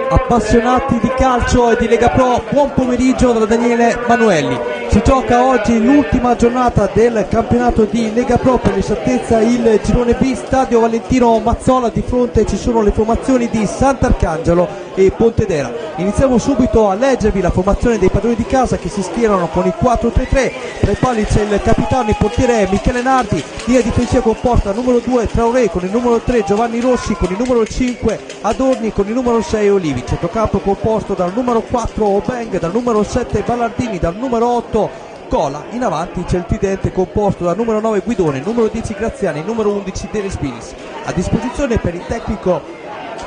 Appassionati di calcio e di Lega Pro, buon pomeriggio da Daniele Manuelli. Si gioca oggi l'ultima giornata del campionato di Lega Pro, per l'esattezza il girone B, stadio Valentino Mazzola. Di fronte ci sono le formazioni di Sant'Arcangelo e Pontedera. Iniziamo subito a leggervi la formazione dei padroni di casa, che si schierano con il 4-3-3. Tra i pali c'è il capitano, il portiere Michele Nardi, linea difensiva composta numero 2 Traoré, con il numero 3 Giovanni Rossi, con il numero 5 Adorni, con il numero 6 Olivi. Centrocampo composto dal numero 4 Obeng, dal numero 7 Ballardini, dal numero 8 Cola. In avanti c'è il tridente composto dal numero 9 Guidone, numero 10 Graziani, numero 11 De Spinis. A disposizione per il tecnico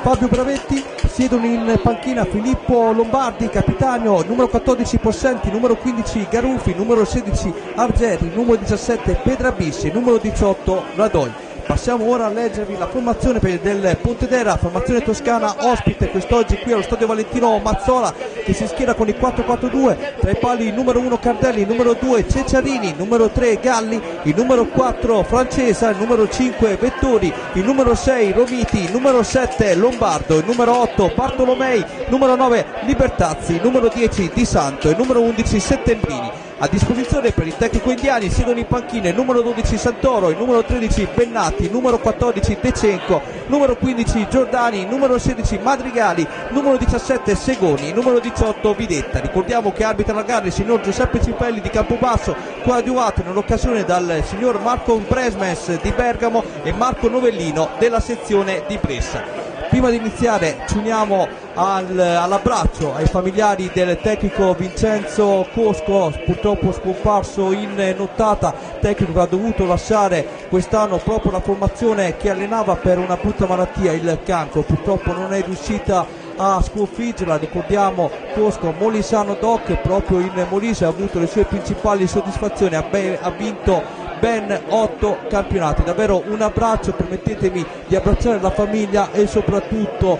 Fabio Bravetti siedono in panchina Filippo Lombardi, capitano, numero 14 Possenti, numero 15 Garufi, numero 16 Argeri, numero 17 Pedrabissi, numero 18 Radoi. Passiamo ora a leggervi la formazione del Pontedera, formazione toscana ospite quest'oggi qui allo stadio Valentino Mazzola, che si schiera con il 4-4-2, tra i pali il numero 1 Cardelli, il numero 2 Cecciarini, numero 3 Galli, il numero 4 Francesa, il numero 5 Vettori, il numero 6 Romiti, il numero 7 Lombardo, il numero 8 Bartolomei, numero 9 Libertazzi, il numero 10 Di Santo e il numero 11 Settembrini. A disposizione per il tecnico indiani siedono in panchina il numero 12 Santoro, il numero 13 Bennati, il numero 14 Decenco, numero 15 Giordani, numero 16 Madrigali, numero 17 Segoni, il numero 18 Videtta. Ricordiamo che arbitra la gara il signor Giuseppe Cipelli di Campobasso, coadiuvato nell'occasione dal signor Marco Bresmes di Bergamo e Marco Novellino della sezione di Brescia. Prima di iniziare ci uniamo all'abbraccio ai familiari del tecnico Vincenzo Cosco, purtroppo scomparso in nottata, tecnico che ha dovuto lasciare quest'anno proprio la formazione che allenava per una brutta malattia, il cancro. Purtroppo non è riuscita a sconfiggerla. Ricordiamo Cosco, Molisano Doc, proprio in Molise ha avuto le sue principali soddisfazioni, ha vinto ben 8 campionati. Davvero un abbraccio, permettetemi di abbracciare la famiglia e soprattutto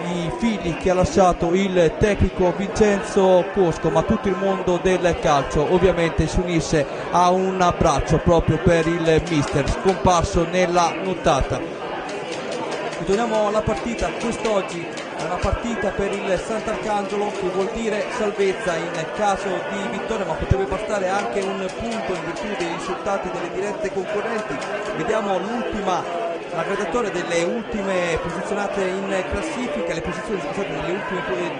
i figli che ha lasciato il tecnico Vincenzo Cosco, ma tutto il mondo del calcio ovviamente si unisce a un abbraccio proprio per il mister scomparso nella nottata. Ritorniamo alla partita. Quest'oggi è una partita per il Sant'Arcangelo, che vuol dire salvezza in caso di vittoria, ma potrebbe bastare anche un punto in virtù dei risultati delle dirette concorrenti. Vediamo la graduatoria delle ultime posizionate in classifica, le posizioni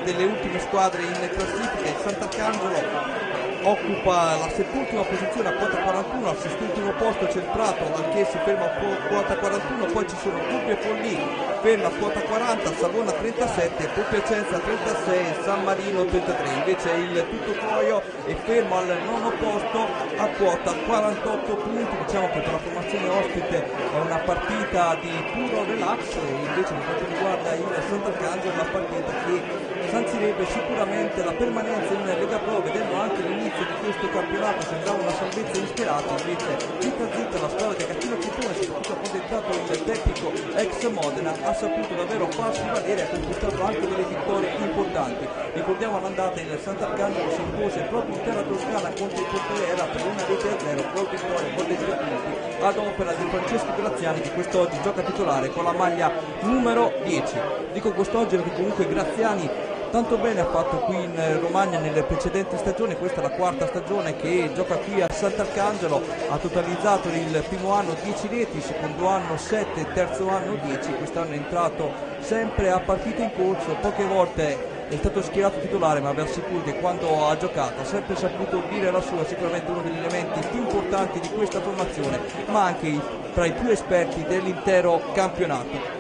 delle ultime squadre in classifica. Il Sant'Arcangelo occupa la settultima posizione a quota 41, al sestultimo posto c'è il Prato, anche si ferma a quota 41, poi ci sono Gubbio e Forlì ferma a quota 40, Savona 37, Piacenza 36, San Marino 33, invece il Tuttofoio è fermo al nono posto a quota 48 punti. Diciamo che per la formazione ospite è una partita di puro relax, e invece per quanto riguarda il Sant'Arcangelo è una partita che sanzirebbe sicuramente la permanenza in Lega Pro. Vedendo anche l'inizio di questo campionato sembrava una salvezza insperata, invece zitta la squadra di Catino Citone, soprattutto accontentato il tecnico ex Modena, ha saputo davvero farsi valere e ha conquistato anche delle vittorie importanti. Ricordiamo all'andata il Sant'Arcangelo si impose proprio in terra toscana contro il Pontedera per 1-0, gol vittoria, gol dei 3 punti ad opera di Francesco Graziani, che quest'oggi gioca titolare con la maglia numero 10. Dico quest'oggi perché comunque Graziani tanto bene ha fatto qui in Romagna nelle precedenti stagioni. Questa è la quarta stagione che gioca qui a Sant'Arcangelo, ha totalizzato il primo anno 10 reti, secondo anno 7, terzo anno 10, quest'anno è entrato sempre a partita in corso, poche volte è stato schierato titolare, ma vi assicuro che quando ha giocato ha sempre saputo dire la sua, sicuramente uno degli elementi più importanti di questa formazione, ma anche tra i più esperti dell'intero campionato.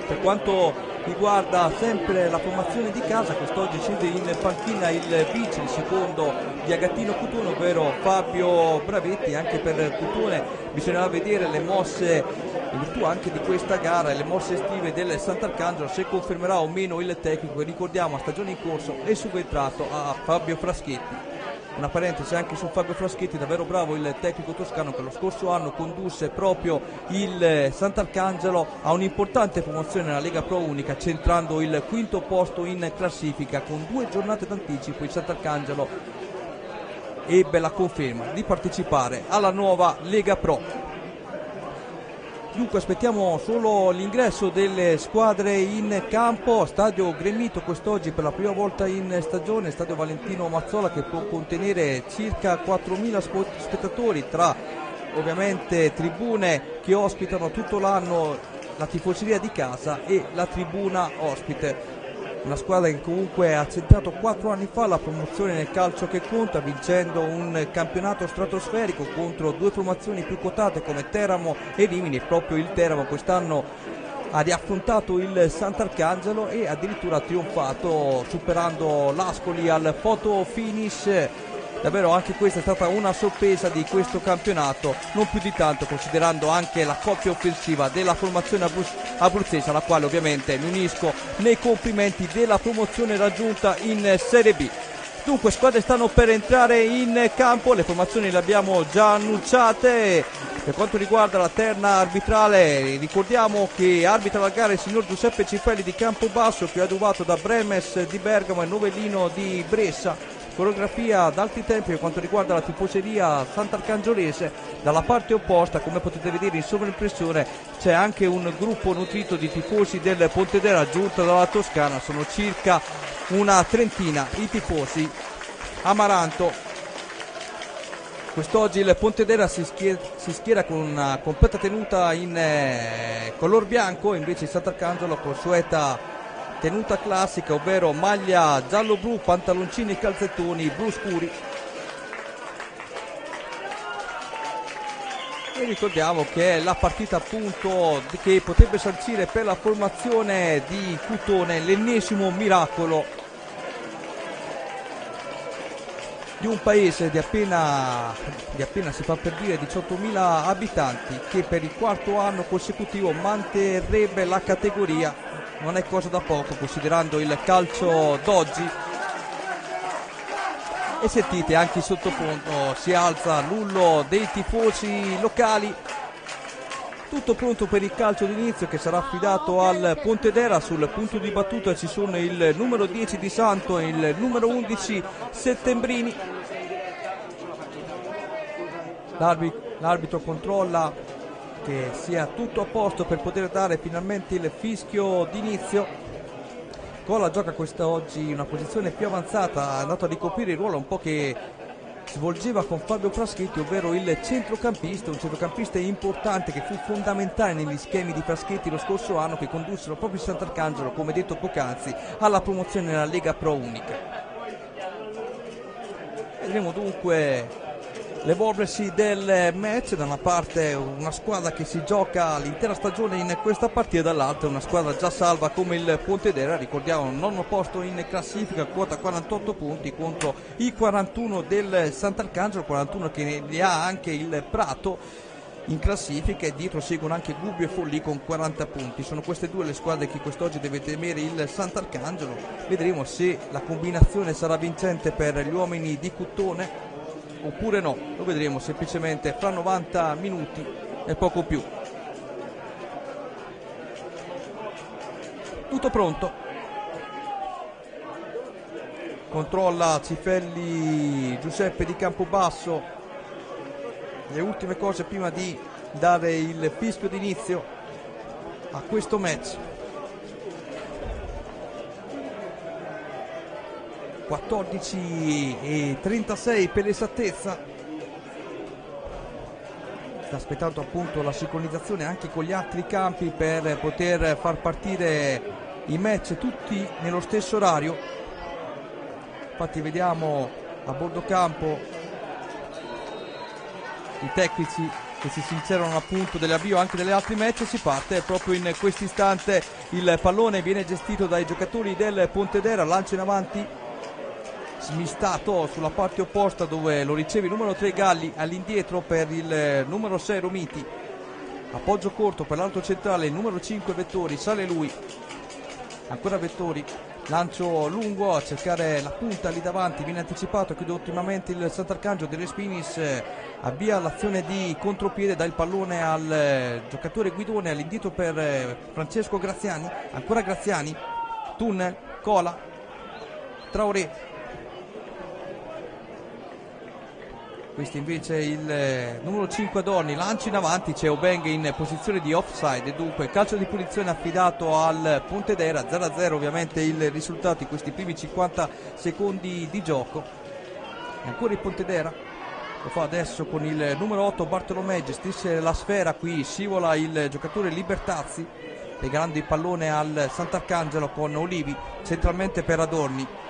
Per quanto riguarda sempre la formazione di casa, quest'oggi scende in panchina il vice, il secondo di Agattino Cutone, ovvero Fabio Bravetti. Anche per Cutone bisognerà vedere le mosse, in virtù anche di questa gara, le mosse estive del Sant'Arcangelo, se confermerà o meno il tecnico. Ricordiamo, a stagione in corso è subentrato a Fabio Fraschetti. Una parentesi anche su Fabio Fraschetti, davvero bravo il tecnico toscano che lo scorso anno condusse proprio il Sant'Arcangelo a un'importante promozione nella Lega Pro Unica, centrando il quinto posto in classifica. Con 2 giornate d'anticipo il Sant'Arcangelo ebbe la conferma di partecipare alla nuova Lega Pro. Dunque aspettiamo solo l'ingresso delle squadre in campo. Stadio gremito quest'oggi per la prima volta in stagione, Stadio Valentino Mazzola, che può contenere circa 4.000 spettatori, tra ovviamente tribune che ospitano tutto l'anno la tifoseria di casa e la tribuna ospite. Una squadra che comunque ha centrato 4 anni fa la promozione nel calcio che conta, vincendo un campionato stratosferico contro due formazioni più quotate come Teramo e Rimini. Proprio il Teramo quest'anno ha riaffrontato il Sant'Arcangelo e addirittura ha trionfato superando l'Ascoli al photo finish. Davvero anche questa è stata una sorpresa di questo campionato, non più di tanto considerando anche la coppia offensiva della formazione abruzzese, alla quale ovviamente mi unisco nei complimenti della promozione raggiunta in Serie B. Dunque squadre stanno per entrare in campo, le formazioni le abbiamo già annunciate. Per quanto riguarda la terna arbitrale, ricordiamo che arbitra la gara il signor Giuseppe Cifelli di Campobasso, più adubato da Bremes di Bergamo e Novellino di Brescia. Coreografia ad alti tempi per quanto riguarda la tifoseria sant'arcangiolese. Dalla parte opposta, come potete vedere in sovraimpressione, c'è anche un gruppo nutrito di tifosi del Pontedera giunto dalla Toscana. Sono circa una trentina i tifosi Amaranto. Quest'oggi il Pontedera si schiera con una completa tenuta in color bianco, invece il Sant'Arcangelo consueta tenuta classica, ovvero maglia giallo-blu, pantaloncini e calzettoni blu scuri. E ricordiamo che è la partita appunto che potrebbe sancire per la formazione di Cutone l'ennesimo miracolo di un paese di appena si fa per dire 18.000 abitanti, che per il quarto anno consecutivo manterrebbe la categoria. Non è cosa da poco considerando il calcio d'oggi. E sentite anche il sottofondo, si alza l'ullo dei tifosi locali. Tutto pronto per il calcio d'inizio che sarà affidato al Pontedera. Sul punto di battuta ci sono il numero 10 Di Santo e il numero 11 Settembrini. L'arbitro controlla che sia tutto a posto per poter dare finalmente il fischio d'inizio. Cola gioca quest'oggi in una posizione più avanzata, è andato a ricoprire il ruolo un po' che svolgeva con Fabio Fraschetti, ovvero il centrocampista, un centrocampista importante che fu fondamentale negli schemi di Fraschetti lo scorso anno, che condussero proprio il Sant'Arcangelo, come detto poc'anzi, alla promozione nella Lega Pro Unica. Vedremo dunque l'evolversi del match. Da una parte una squadra che si gioca l'intera stagione in questa partita, dall'altra una squadra già salva come il Pontedera. Ricordiamo nono posto in classifica, quota 48 punti contro i 41 del Sant'Arcangelo, 41 che ne ha anche il Prato in classifica, e dietro seguono anche Gubbio e Forlì con 40 punti. Sono queste due le squadre che quest'oggi deve temere il Sant'Arcangelo. Vedremo se la combinazione sarà vincente per gli uomini di Cutone oppure no, lo vedremo semplicemente fra 90 minuti e poco più. Tutto pronto, controlla Cifelli Giuseppe di Campobasso le ultime cose prima di dare il fischio d'inizio a questo match. 14:36 per l'esattezza. Sta aspettando appunto la sincronizzazione anche con gli altri campi per poter far partire i match tutti nello stesso orario. Infatti vediamo a bordo campo i tecnici che si sincerano appunto dell'avvio anche delle altri match. Si parte proprio in questo istante, il pallone viene gestito dai giocatori del Pontedera, lancio in avanti smistato sulla parte opposta dove lo riceve il numero 3 Galli, all'indietro per il numero 6 Romiti, appoggio corto per l'alto centrale il numero 5 Vettori, sale lui, ancora Vettori, lancio lungo a cercare la punta lì davanti, viene anticipato, chiude ottimamente il Sant'Arcangelo. De Respinis avvia l'azione di contropiede, dà il pallone al giocatore Guidone, all'indietro per Francesco Graziani, ancora Graziani, tunnel, cola, Traoré, Questo invece il numero 5 Adorni, lancio in avanti, c'è Obeng in posizione di offside e dunque calcio di punizione affidato al Pontedera. 0-0 ovviamente il risultato in questi primi 50 secondi di gioco. E ancora il Pontedera lo fa adesso con il numero 8 Bartolomei, gestisce la sfera, qui scivola il giocatore Libertazzi regalando il pallone al Sant'Arcangelo con Olivi centralmente per Adorni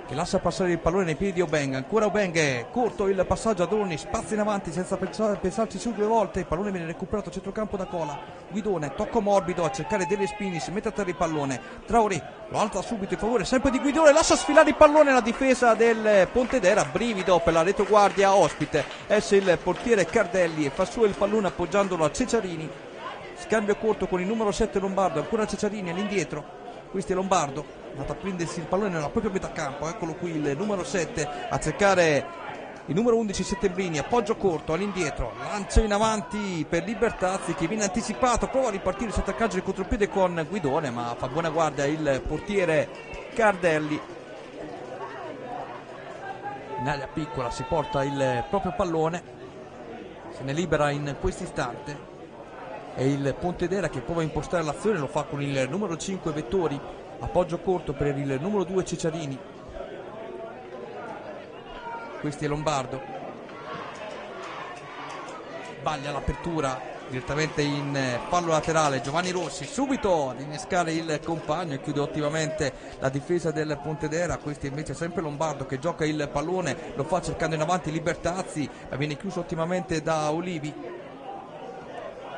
che lascia passare il pallone nei piedi di Obeng. Ancora Obeng, corto il passaggio, Adorni spazia in avanti senza pensarci su due volte, il pallone viene recuperato a centrocampo da Cola. Guidone, tocco morbido a cercare delle spini, si mette a terra il pallone, Traoré lo alza subito in favore sempre di Guidone, lascia sfilare il pallone la difesa del Pontedera, brivido per la retroguardia ospite, esce il portiere Cardelli e fa su il pallone appoggiandolo a Ceccarini. Scambio corto con il numero 7 Lombardo, ancora Ceccarini all'indietro, questo è Lombardo, è andato a prendersi il pallone nella propria metà campo, eccolo qui il numero 7 a cercare il numero 11 Settembrini, appoggio corto all'indietro, lancio in avanti per Libertazzi che viene anticipato, prova a ripartire sotto attaccaggio di contropiede con Guidone ma fa buona guardia il portiere Cardelli. In area piccola si porta il proprio pallone, se ne libera in questo istante. È il Pontedera che prova a impostare l'azione, lo fa con il numero 5 Vettori, appoggio corto per il numero 2 Ceccarini. Questo è Lombardo, sbaglia l'apertura direttamente in fallo laterale, Giovanni Rossi subito ad innescare il compagno e chiude ottimamente la difesa del Pontedera. Questo invece è sempre Lombardo che gioca il pallone, lo fa cercando in avanti Libertazzi, ma viene chiuso ottimamente da Olivi.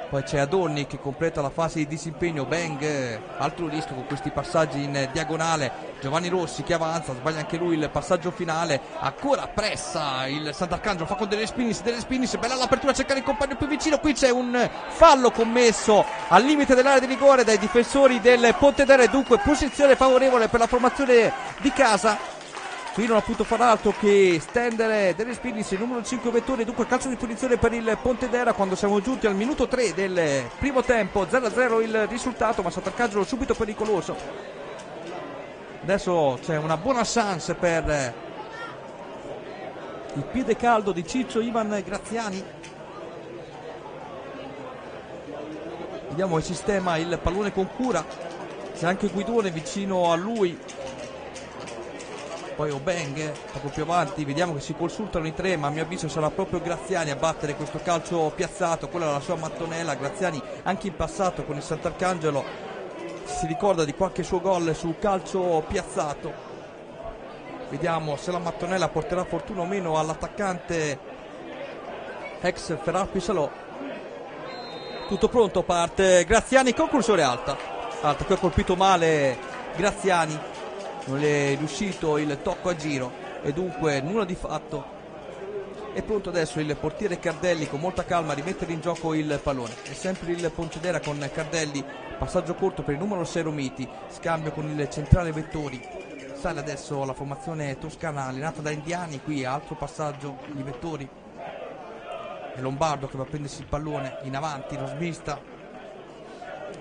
Poi c'è Adorni che completa la fase di disimpegno, Beng, altro rischio con questi passaggi in diagonale, Giovanni Rossi che avanza, sbaglia anche lui il passaggio finale, ancora pressa il Sant'Arcangelo, fa con delle spinis, bella l'apertura a cercare il compagno più vicino, qui c'è un fallo commesso al limite dell'area di rigore dai difensori del Pontedera e dunque posizione favorevole per la formazione di casa. Qui non ha potuto far altro che stendere delle Spinis, il numero 5 Vettori, dunque calcio di punizione per il Pontedera quando siamo giunti al minuto 3 del primo tempo, 0-0 il risultato, ma Sant'Arcangelo subito pericoloso. Adesso c'è una buona chance per il piede caldo di Ciccio Ivan Graziani. Vediamo il sistema, il pallone con cura, c'è anche Guidone vicino a lui. Poi Obeng poco più avanti, vediamo che si consultano i tre, ma a mio avviso sarà proprio Graziani a battere questo calcio piazzato, quella è la sua mattonella. Graziani anche in passato con il Sant'Arcangelo si ricorda di qualche suo gol sul calcio piazzato. Vediamo se la mattonella porterà fortuna o meno all'attaccante ex Ferrar Pisalò. Tutto pronto, parte Graziani, conclusione alta, qui ha colpito male Graziani, non è riuscito il tocco a giro e dunque nulla di fatto. È pronto adesso il portiere Cardelli con molta calma a rimettere in gioco il pallone. È sempre il Pontedera con Cardelli, passaggio corto per il numero 6 Romiti, scambio con il centrale Vettori. Sale adesso la formazione toscana allenata da indiani, qui altro passaggio di Vettori. È Lombardo che va a prendersi il pallone in avanti, lo smista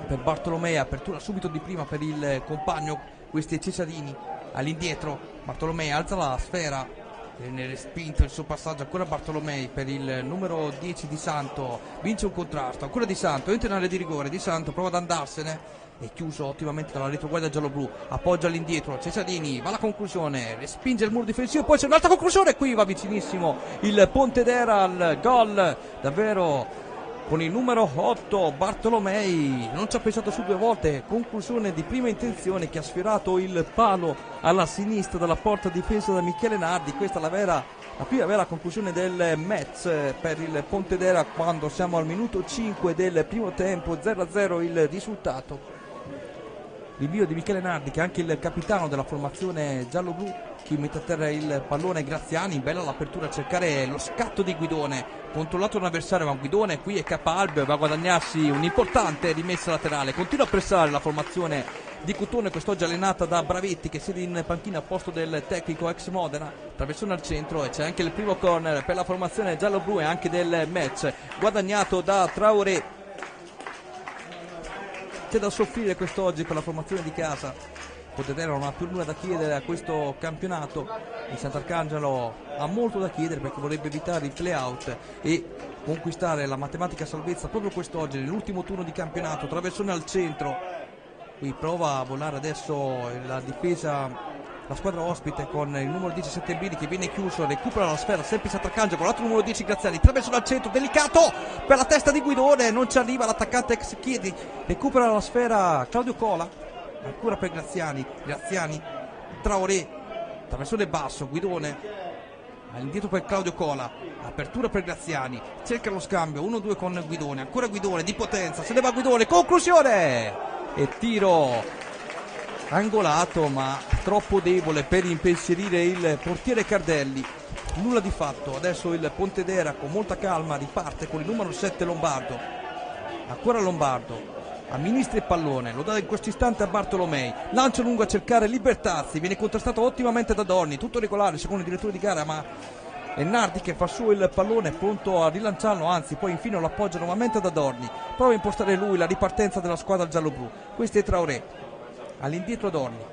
per Bartolomei, apertura subito di prima per il compagno. Questi è Ceccarini all'indietro, Bartolomei alza la sfera, viene respinto il suo passaggio, ancora Bartolomei per il numero 10 Di Santo, vince un contrasto, ancora Di Santo, entra in area di rigore, Di Santo prova ad andarsene, è chiuso ottimamente dalla retroguardia giallo-blu, appoggia all'indietro, Ceccarini va alla conclusione, respinge il muro difensivo, poi c'è un'altra conclusione, qui va vicinissimo il Pontedera al gol, davvero con il numero 8 Bartolomei, non ci ha pensato su due volte, conclusione di prima intenzione che ha sfiorato il palo alla sinistra dalla porta difesa da Michele Nardi. Questa è la prima vera conclusione del match per il Pontedera quando siamo al minuto 5 del primo tempo, 0-0 il risultato. Rinvio di Michele Nardi che è anche il capitano della formazione giallo-blu, chi mette a terra il pallone Graziani, bella l'apertura a cercare lo scatto di Guidone, controllato un avversario ma Guidone qui è capalbio, va a guadagnarsi un'importante rimessa laterale, continua a pressare la formazione di Cotone quest'oggi allenata da Bravetti che siede in panchina a posto del tecnico ex Modena, traversone al centro e c'è anche il primo corner per la formazione giallo-blu e anche del match guadagnato da Traoré. C'è da soffrire quest'oggi per la formazione di casa, Pontedera non ha più nulla da chiedere a questo campionato, il Sant'Arcangelo ha molto da chiedere perché vorrebbe evitare il play-out e conquistare la matematica salvezza proprio quest'oggi nell'ultimo turno di campionato. Traversone al centro, qui prova a volare adesso la difesa, la squadra ospite con il numero 10 Settembrini che viene chiuso, recupera la sfera sempre Sant'Arcangelo con l'altro numero 10 Graziani, traversone al centro, delicato per la testa di Guidone, non ci arriva l'attaccante ex Chiedi, recupera la sfera Claudio Cola, ancora per Graziani, Traoré, traversone basso, Guidone all'indietro per Claudio Cola, apertura per Graziani, cerca lo scambio 1-2 con Guidone, ancora Guidone di potenza, se ne va Guidone, conclusione e tiro angolato ma troppo debole per impensierire il portiere Cardelli. Nulla di fatto, adesso il Pontedera con molta calma riparte con il numero 7 Lombardo, ancora Lombardo, amministra il pallone, lo dà in questo istante a Bartolomei, lancio lungo a cercare Libertazzi, viene contrastato ottimamente da Dorni, tutto regolare secondo il direttore di gara, ma è Nardi che fa su il pallone pronto a rilanciarlo, anzi poi infine lo appoggia nuovamente da Dorni, prova a impostare lui la ripartenza della squadra gialloblu, questo è Traoré, all'indietro Dorni,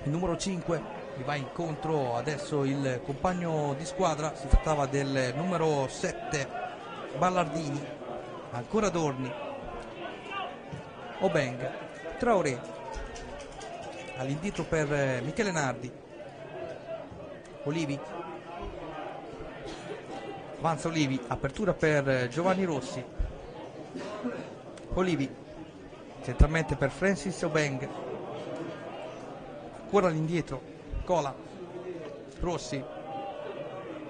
il numero 5 gli va incontro adesso il compagno di squadra, si trattava del numero 7 Ballardini, ancora Dorni, Obeng, Traoré all'indietro per Michele Nardi, Olivi, avanza Olivi, apertura per Giovanni Rossi, Olivi centralmente per Francis Obeng, ancora all'indietro Cola, Rossi,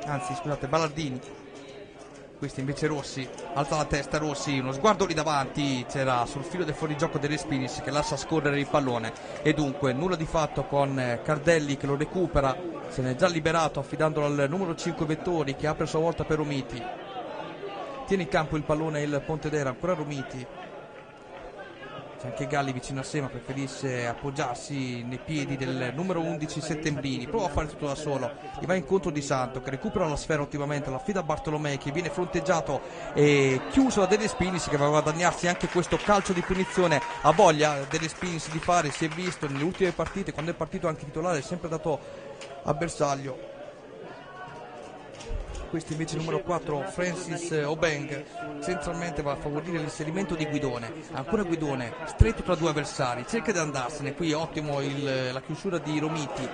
anzi scusate Ballardini, questo invece Rossi, alza la testa Rossi, uno sguardo lì davanti, c'era sul filo del fuorigioco delle Spinis che lascia scorrere il pallone e dunque nulla di fatto con Cardelli che lo recupera, se ne è già liberato affidandolo al numero 5 Vettori che apre a sua volta per Romiti, tiene in campo il pallone il Pontedera, ancora Romiti, c'è anche Galli vicino a sé ma preferisce appoggiarsi nei piedi del numero 11 Settembrini, prova a fare tutto da solo, gli va incontro Di Santo che recupera la sfera ottimamente, la affida a Bartolomei che viene fronteggiato e chiuso da Dele Spinis che va a guadagnarsi anche questo calcio di punizione, ha voglia Dele Spinis di fare, si è visto nelle ultime partite, quando è partito anche titolare è sempre dato a bersaglio. Questo invece il numero 4 Francis Obeng centralmente va a favorire l'inserimento di Guidone, ancora Guidone stretto tra due avversari, cerca di andarsene, qui ottimo la chiusura di Romiti,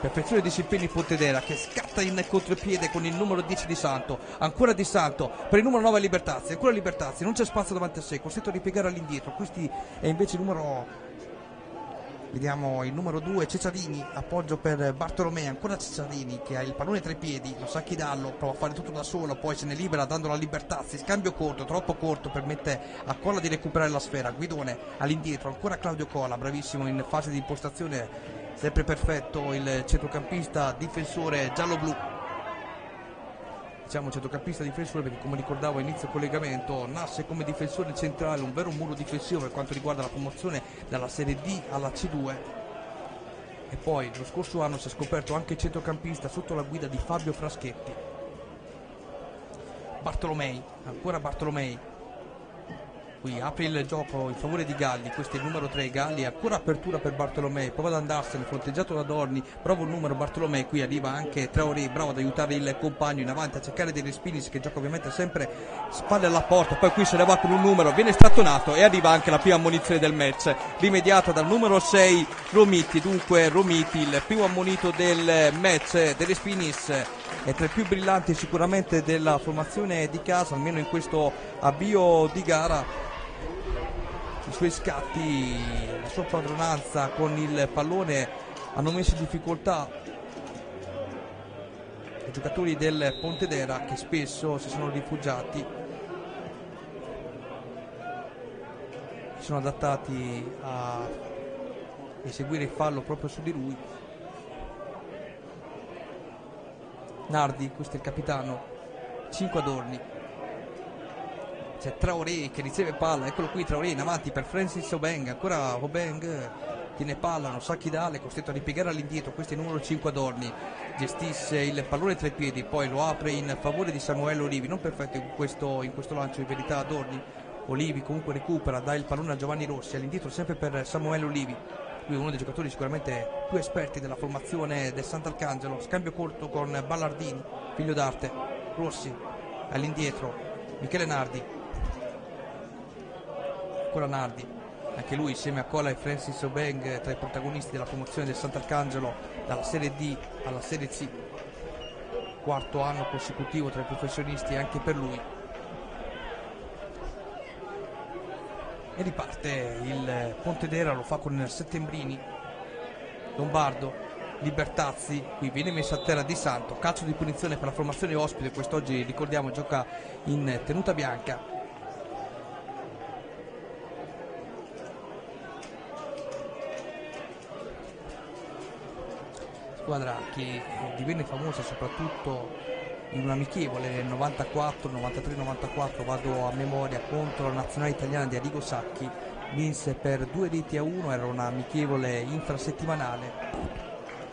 perfezione di Scippini Pontedera che scatta in contropiede con il numero 10 Di Santo, ancora Di Santo per il numero 9 Libertazzi, ancora Libertazzi, non c'è spazio davanti a sé, costretto a ripiegare all'indietro, questi è invece il numero, vediamo il numero 2 Ceciarini, appoggio per Bartolomei, ancora Ceciarini che ha il pallone tra i piedi, lo sa chi darlo, prova a fare tutto da solo, poi se ne libera dandolo a Libertazzi, scambio corto, troppo corto, permette a Cola di recuperare la sfera, Guidone all'indietro, ancora Claudio Cola, bravissimo in fase di impostazione, sempre perfetto il centrocampista difensore giallo-blu, diciamo centrocampista difensore perché come ricordavo a inizio collegamento nasce come difensore centrale, un vero muro difensivo per quanto riguarda la promozione dalla Serie D alla C2 e poi lo scorso anno si è scoperto anche centrocampista sotto la guida di Fabio Fraschetti. Bartolomei, ancora Bartolomei, qui apre il gioco in favore di Galli, questo è il numero 3 Galli, ancora apertura per Bartolomei, prova ad andarsene, fronteggiato da Dorni, prova il numero Bartolomei, qui arriva anche Traoré, bravo ad aiutare il compagno in avanti a cercare dei Spinis che gioca ovviamente sempre spalle alla porta, poi qui se ne va con un numero, viene strattonato e arriva anche la prima ammonizione del match, rimediata dal numero 6 Romiti, dunque Romiti il primo ammonito del match delle Spinis, è tra i più brillanti sicuramente della formazione di casa, almeno in questo avvio di gara. I suoi scatti, la sua padronanza con il pallone hanno messo in difficoltà i giocatori del Pontedera che spesso si sono rifugiati, si sono adattati a eseguire il fallo proprio su di lui. Nardi, questo è il capitano, 5 Adorni, c'è Traoré che riceve palla, eccolo qui Traoré in avanti per Francis Obeng, ancora Obeng tiene palla, non sa chi dare, costretto a ripiegare all'indietro, questo è il numero 5 Adorni, gestisce il pallone tra i piedi, poi lo apre in favore di Samuele Olivi, non perfetto in questo lancio in verità Adorni, Olivi comunque recupera, dà il pallone a Giovanni Rossi, all'indietro sempre per Samuele Olivi, Lui è uno dei giocatori sicuramente più esperti della formazione del Sant'Arcangelo. Scambio corto con Ballardini, figlio d'arte. Rossi all'indietro, Michele Nardi, ancora Nardi, anche lui insieme a Cola e Francis Obeng tra i protagonisti della promozione del Sant'Arcangelo dalla Serie D alla Serie C, quarto anno consecutivo tra i professionisti anche per lui. E riparte il Pontedera, lo fa con Settembrini, Lombardo, Libertazzi, qui viene messo a terra Di Santo, calcio di punizione per la formazione ospite, quest'oggi ricordiamo gioca in tenuta bianca. Squadra che divenne famosa soprattutto in un amichevole nel 93-94, vado a memoria, contro la nazionale italiana di Arrigo Sacchi, vinse per 2-1, era un amichevole infrasettimanale.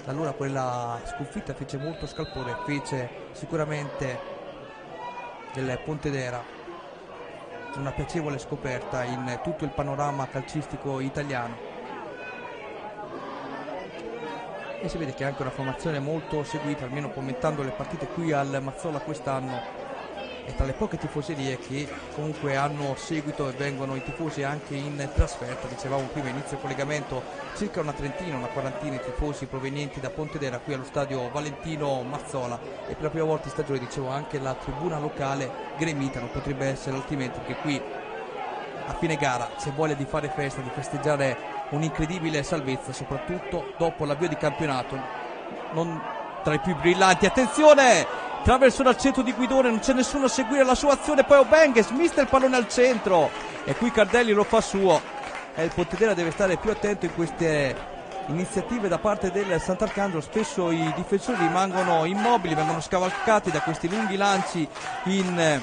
Allora quella sconfitta fece molto scalpore, fece sicuramente del Pontedera una piacevole scoperta in tutto il panorama calcistico italiano. E si vede che è anche una formazione molto seguita, almeno commentando le partite qui al Mazzola quest'anno, è tra le poche tifoserie che comunque hanno seguito e vengono i tifosi anche in trasferta. Dicevamo prima inizio collegamento, circa una trentina, una quarantina di tifosi provenienti da Pontedera qui allo stadio Valentino Mazzola, e per la prima volta in stagione, dicevo, anche la tribuna locale gremita, non potrebbe essere altrimenti, perché qui a fine gara c'è voglia di fare festa, di festeggiare un'incredibile salvezza, soprattutto dopo l'avvio di campionato non tra i più brillanti. Attenzione, traversone al centro di Guidone, non c'è nessuno a seguire la sua azione, poi Obeng smista il pallone al centro e qui Cardelli lo fa suo, e il Pontedera deve stare più attento in queste iniziative da parte del Sant'Arcangelo. Spesso i difensori rimangono immobili, vengono scavalcati da questi lunghi lanci in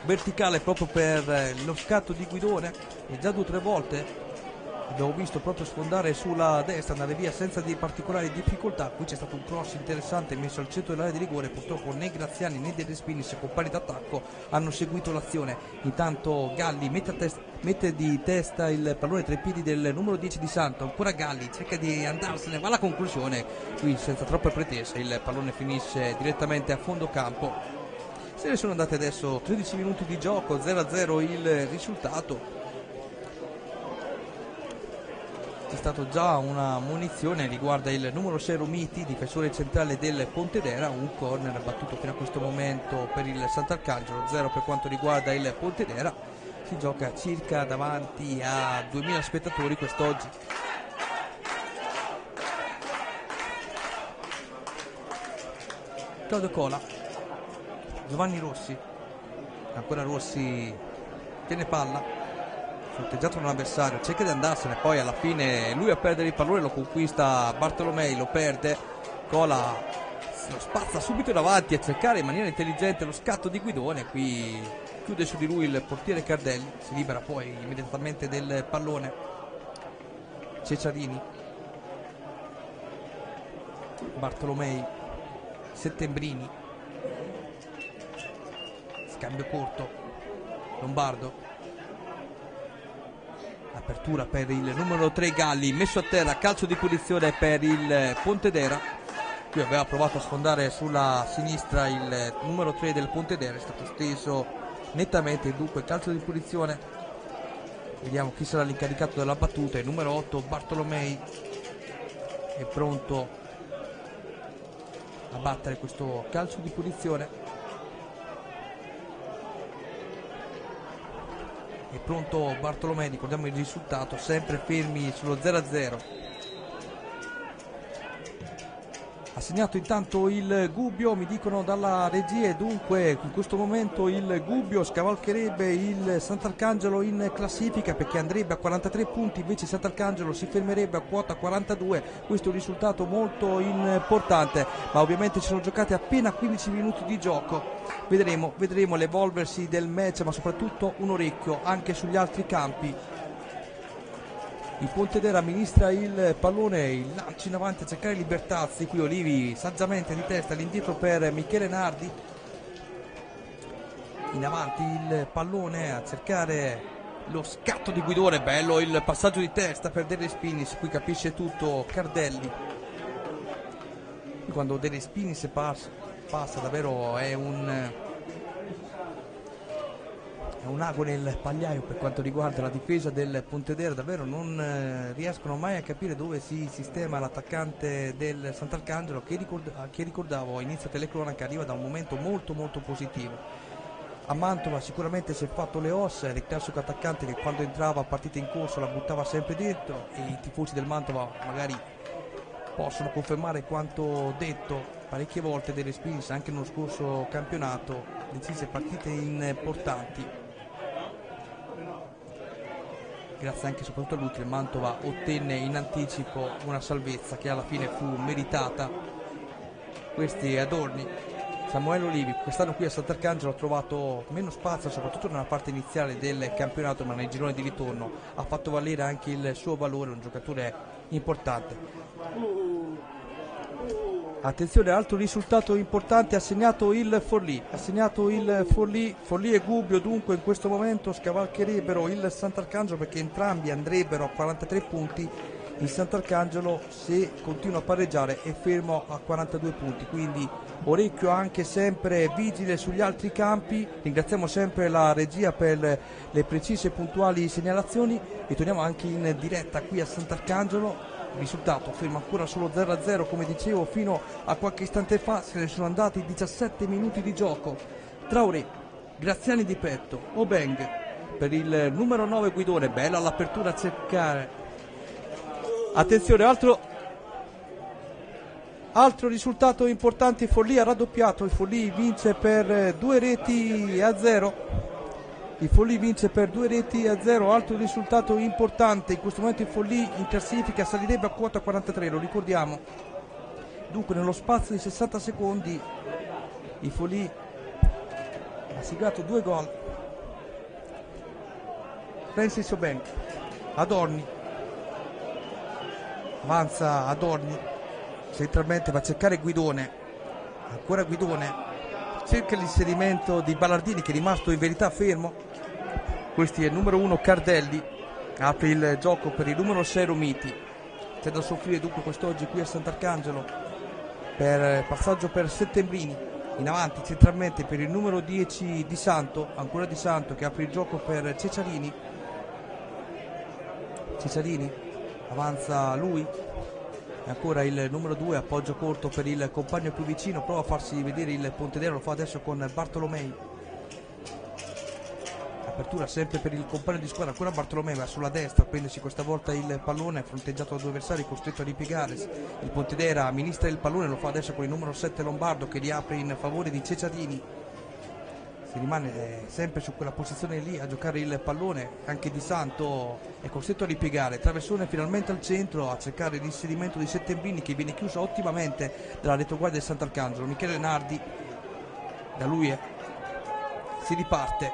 verticale proprio per lo scatto di Guidone, e già 2 o 3 volte abbiamo visto proprio sfondare sulla destra, andare via senza di particolari difficoltà. Qui c'è stato un cross interessante messo al centro dell'area di rigore, purtroppo né Graziani né De Respinis, compagni d'attacco, hanno seguito l'azione. Intanto Galli mette di testa il pallone tra i piedi del numero 10 Di Santo, ancora Galli cerca di andarsene, va alla conclusione, qui senza troppe pretese il pallone finisce direttamente a fondo campo. Se ne sono andati adesso 13 minuti di gioco, 0-0 il risultato. C'è stato già una munizione, riguarda il numero 6 Romiti, difensore centrale del Pontedera, un corner battuto fino a questo momento per il Sant'Arcangelo, 0 per quanto riguarda il Pontedera. Si gioca circa davanti a 2000 spettatori quest'oggi. Claudio Cola, Giovanni Rossi, ancora Rossi tiene palla, fronteggiato da un avversario, cerca di andarsene, poi alla fine lui a perdere il pallone, lo conquista Bartolomei, lo perde, Cola lo spazza subito in avanti a cercare in maniera intelligente lo scatto di Guidone, qui chiude su di lui il portiere Cardelli, si libera poi immediatamente del pallone Ceciarini, Bartolomei, Settembrini, scambio corto, Lombardo, apertura per il numero 3 Galli, messo a terra, calcio di punizione per il Pontedera. Qui aveva provato a sfondare sulla sinistra il numero 3 del Pontedera, è stato steso nettamente, dunque calcio di punizione. Vediamo chi sarà l'incaricato della battuta, il numero 8 Bartolomei è pronto a battere questo calcio di punizione. È pronto Bartolomei, ricordiamo il risultato, sempre fermi sullo 0-0. Ha segnato intanto il Gubbio, mi dicono dalla regia, e dunque in questo momento il Gubbio scavalcherebbe il Sant'Arcangelo in classifica, perché andrebbe a 43 punti, invece Sant'Arcangelo si fermerebbe a quota 42. Questo è un risultato molto importante, ma ovviamente ci sono giocate appena 15 minuti di gioco. Vedremo l'evolversi del match, ma soprattutto un orecchio anche sugli altri campi. Il Pontedera amministra il pallone, il lancio in avanti a cercare Libertazzi, qui Olivi saggiamente di testa all'indietro per Michele Nardi, in avanti il pallone a cercare lo scatto di Guidone, bello il passaggio di testa per De Respinis, qui capisce tutto Cardelli. Quando De Respinis passa davvero è un ago nel pagliaio per quanto riguarda la difesa del Pontedera, davvero non riescono mai a capire dove si sistema l'attaccante del Sant'Arcangelo che ricordavo a inizio telecronaca arriva da un momento molto molto positivo. A Mantova sicuramente si è fatto le ossa, era il classico attaccante che quando entrava a partita in corso la buttava sempre dentro e i tifosi del Mantova magari possono confermare quanto detto parecchie volte dei Respinis anche nello scorso campionato, decise partite importanti. Grazie anche e soprattutto a lui che il Mantova ottenne in anticipo una salvezza che alla fine fu meritata. Questi Adorni. Samuele Olivi quest'anno qui a Sant'Arcangelo ha trovato meno spazio soprattutto nella parte iniziale del campionato, ma nei gironi di ritorno ha fatto valere anche il suo valore, un giocatore importante. Attenzione, altro risultato importante, ha segnato il Forlì Forlì e Gubbio dunque in questo momento scavalcherebbero il Sant'Arcangelo perché entrambi andrebbero a 43 punti. Il Sant'Arcangelo, se continua a pareggiare, è fermo a 42 punti, quindi orecchio anche sempre vigile sugli altri campi. Ringraziamo sempre la regia per le precise e puntuali segnalazioni e torniamo anche in diretta qui a Sant'Arcangelo. Il risultato fermo ancora solo 0-0 come dicevo fino a qualche istante fa, se ne sono andati 17 minuti di gioco. Traoré, Graziani di petto, Obeng per il numero 9 Guidone, bella l'apertura a cercare. Attenzione, altro risultato importante, il Forlì ha raddoppiato, il Forlì vince per 2-0. Il Forlì vince per 2-0, altro risultato importante, in questo momento il Forlì in classifica salirebbe a quota 43, lo ricordiamo. Dunque nello spazio di 60 secondi il Forlì ha siglato 2 gol. Francis Obeng, Adorni. Avanza Adorni, centralmente va a cercare Guidone, ancora Guidone, cerca l'inserimento di Ballardini che è rimasto in verità fermo. Questi è il numero 1 Cardelli, apre il gioco per il numero 6 Romiti, c'è da soffrire dunque quest'oggi qui a Sant'Arcangelo per passaggio per Settembrini, in avanti centralmente per il numero 10 Di Santo, ancora Di Santo che apre il gioco per Cesarini, avanza lui e ancora il numero 2 appoggio corto per il compagno più vicino, prova a farsi vedere il Pontedera, lo fa adesso con Bartolomei, apertura sempre per il compagno di squadra, ancora Bartolomei va sulla destra a prendersi questa volta il pallone, fronteggiato da 2 avversari, costretto a ripiegare. Il Pontedera amministra il pallone, lo fa adesso con il numero 7 Lombardo che riapre in favore di Cesarini. Si rimane sempre su quella posizione lì a giocare il pallone, anche Di Santo è costretto a ripiegare, traversone finalmente al centro a cercare l'inserimento di Settembrini che viene chiuso ottimamente dalla retroguardia del Sant'Arcangelo. Michele Nardi, da lui si riparte,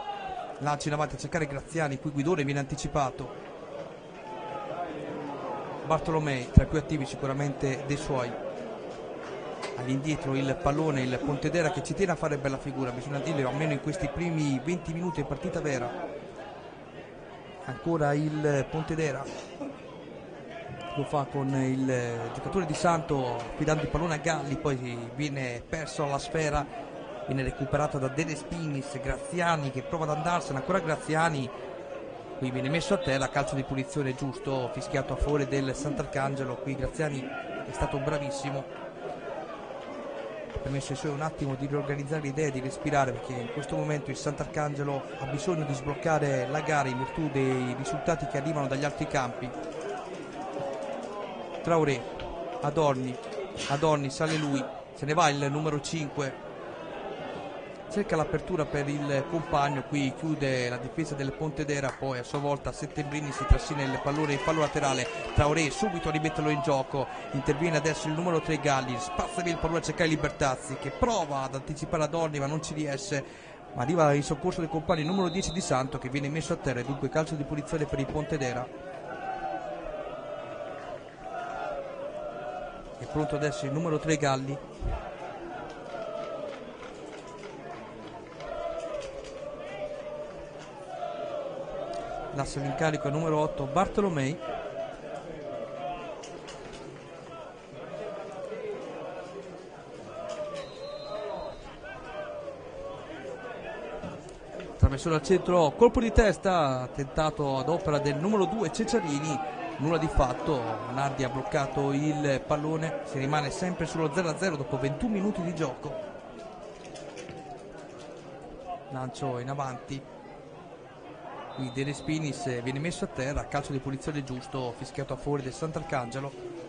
lancia in avanti a cercare Graziani, qui Guidone viene anticipato. Bartolomei tra i più attivi sicuramente dei suoi. All'indietro il pallone, il Pontedera che ci tiene a fare bella figura, bisogna dirlo, almeno in questi primi 20 minuti di partita vera. Ancora il Pontedera, lo fa con il giocatore Di Santo affidando il pallone a Galli, poi viene perso alla sfera, viene recuperato da De Respinis, Graziani che prova ad andarsene, ancora Graziani, qui viene messo a terra, calcio di punizione giusto, fischiato a favore del Sant'Arcangelo. Qui Graziani è stato bravissimo, ha permesso ai suoi un attimo di riorganizzare le idee, di respirare, perché in questo momento il Sant'Arcangelo ha bisogno di sbloccare la gara in virtù dei risultati che arrivano dagli altri campi. Traoré, Adorni, sale lui, se ne va il numero 5, cerca l'apertura per il compagno, qui chiude la difesa del Pontedera, poi a sua volta Settembrini si trascina il pallone in fallo laterale. Traoré subito a rimetterlo in gioco, interviene adesso il numero 3 Galli, spazza via il pallone a cercare Libertazzi che prova ad anticipare Adorni ma non ci riesce, ma arriva in soccorso del compagno il numero 10 Di Santo che viene messo a terra e dunque calcio di punizione per il Pontedera. È pronto adesso il numero 3 Galli, l'asse all'incarico è numero 8 Bartolomei. Traversone al centro, colpo di testa tentato ad opera del numero 2 Ceccarini, nulla di fatto. Nardi ha bloccato il pallone, si rimane sempre sullo 0-0 dopo 21 minuti di gioco. Lancio in avanti, qui De Respinis viene messo a terra, calcio di punizione giusto fischiato a favore del Sant'Arcangelo.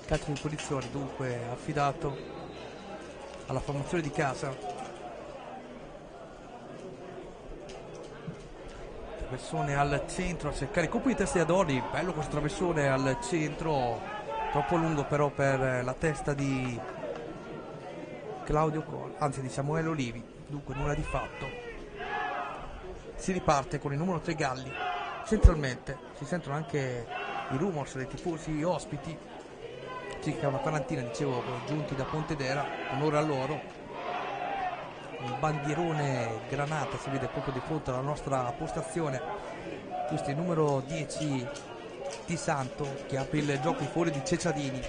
Calcio di punizione dunque affidato alla formazione di casa. Traversone al centro a cercare il colpo di testa di Adorni, bello questo traversone al centro, troppo lungo però per la testa di Claudio Col, anzi di Samuele Olivi, dunque nulla di fatto. Si riparte con il numero 3 Galli, centralmente si sentono anche i rumors dei tifosi ospiti, circa una quarantina dicevo giunti da Pontedera, onore a loro. Il bandierone granata si vede proprio di fronte alla nostra postazione. Questo è il numero 10 Di Santo che apre il gioco in favore di Ceccarini.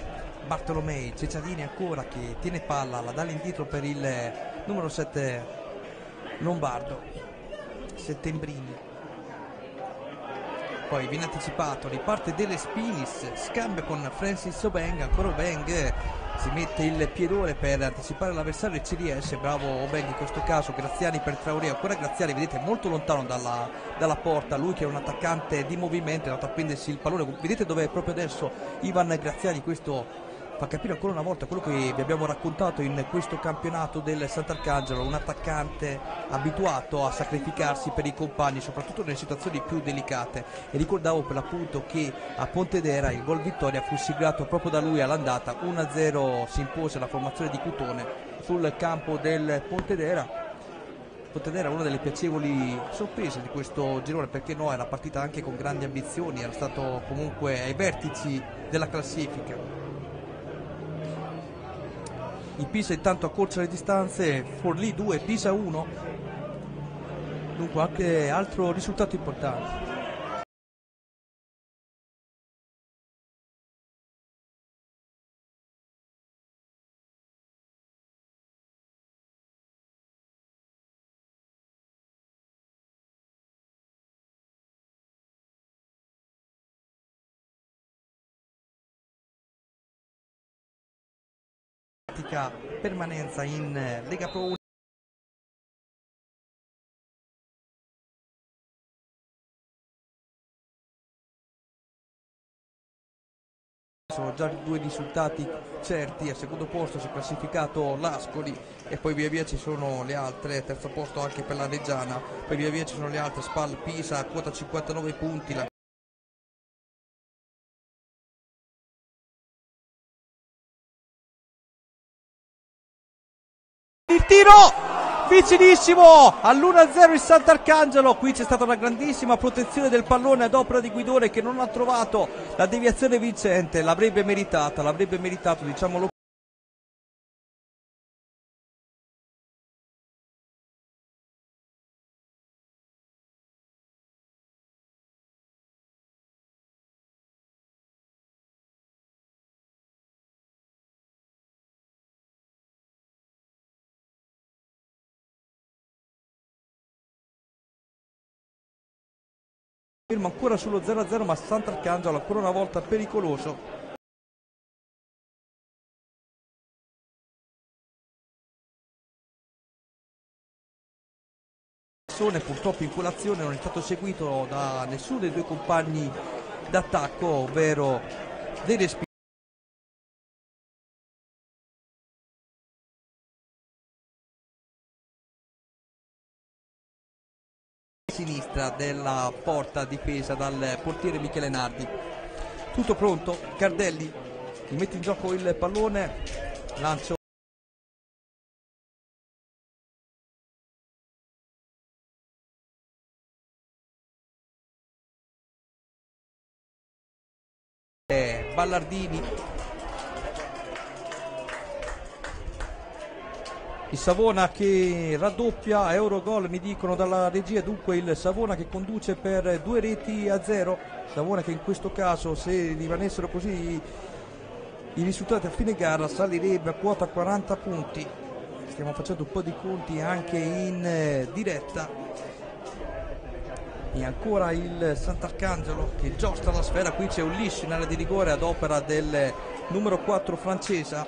Bartolomei, Ceccarini ancora che tiene palla, la dà all'indietro per il numero 7 Lombardo, Settembrini. Poi viene anticipato, riparte De Respinis, scambia con Francis Obeng, ancora Obeng si mette il piedone per anticipare l'avversario e ci riesce, bravo Obeng in questo caso. Graziani per Traoré, ancora Graziani, vedete molto lontano dalla porta, lui che è un attaccante di movimento è andato a prendersi il pallone, vedete dove è proprio adesso Ivan Graziani. Questo fa capire ancora una volta quello che vi abbiamo raccontato in questo campionato del Sant'Arcangelo, un attaccante abituato a sacrificarsi per i compagni, soprattutto nelle situazioni più delicate. E ricordavo per l'appunto che a Pontedera il gol vittoria fu siglato proprio da lui all'andata, 1-0 si impose la formazione di Cutone sul campo del Pontedera. Pontedera è una delle piacevoli sorprese di questo girone, perché no, era partita anche con grandi ambizioni, era stato comunque ai vertici della classifica. Il Pisa intanto accorcia le distanze, Forlì 2, Pisa 1, dunque anche altro risultato importante. Permanenza in Lega Pro 1. Sono già due risultati certi, al secondo posto si è classificato l'Ascoli e poi via via ci sono le altre, terzo posto anche per la Reggiana, poi via via ci sono le altre, Spal, Pisa, quota 59 punti. Il tiro vicinissimo all'1-0 il Sant'Arcangelo, qui c'è stata una grandissima protezione del pallone ad opera di Guidone che non ha trovato la deviazione vincente, l'avrebbe meritato, diciamolo. Ferma ancora sullo 0-0, ma Sant'Arcangelo ancora una volta pericoloso. Purtroppo in quell'azione non è stato seguito da nessuno dei due compagni d'attacco, ovvero De Respinis. Sinistra della porta difesa dal portiere Michele Nardi. Tutto pronto, Cardelli mette in gioco il pallone, lancio Ballardini. Il Savona che raddoppia, Eurogol mi dicono dalla regia, dunque il Savona che conduce per 2-0. Savona che in questo caso, se rimanessero così i risultati a fine gara, salirebbe a quota 40 punti. Stiamo facendo un po' di conti anche in diretta. E ancora il Sant'Arcangelo che giostra la sfera, qui c'è un liscio in area di rigore ad opera del numero 4 francese,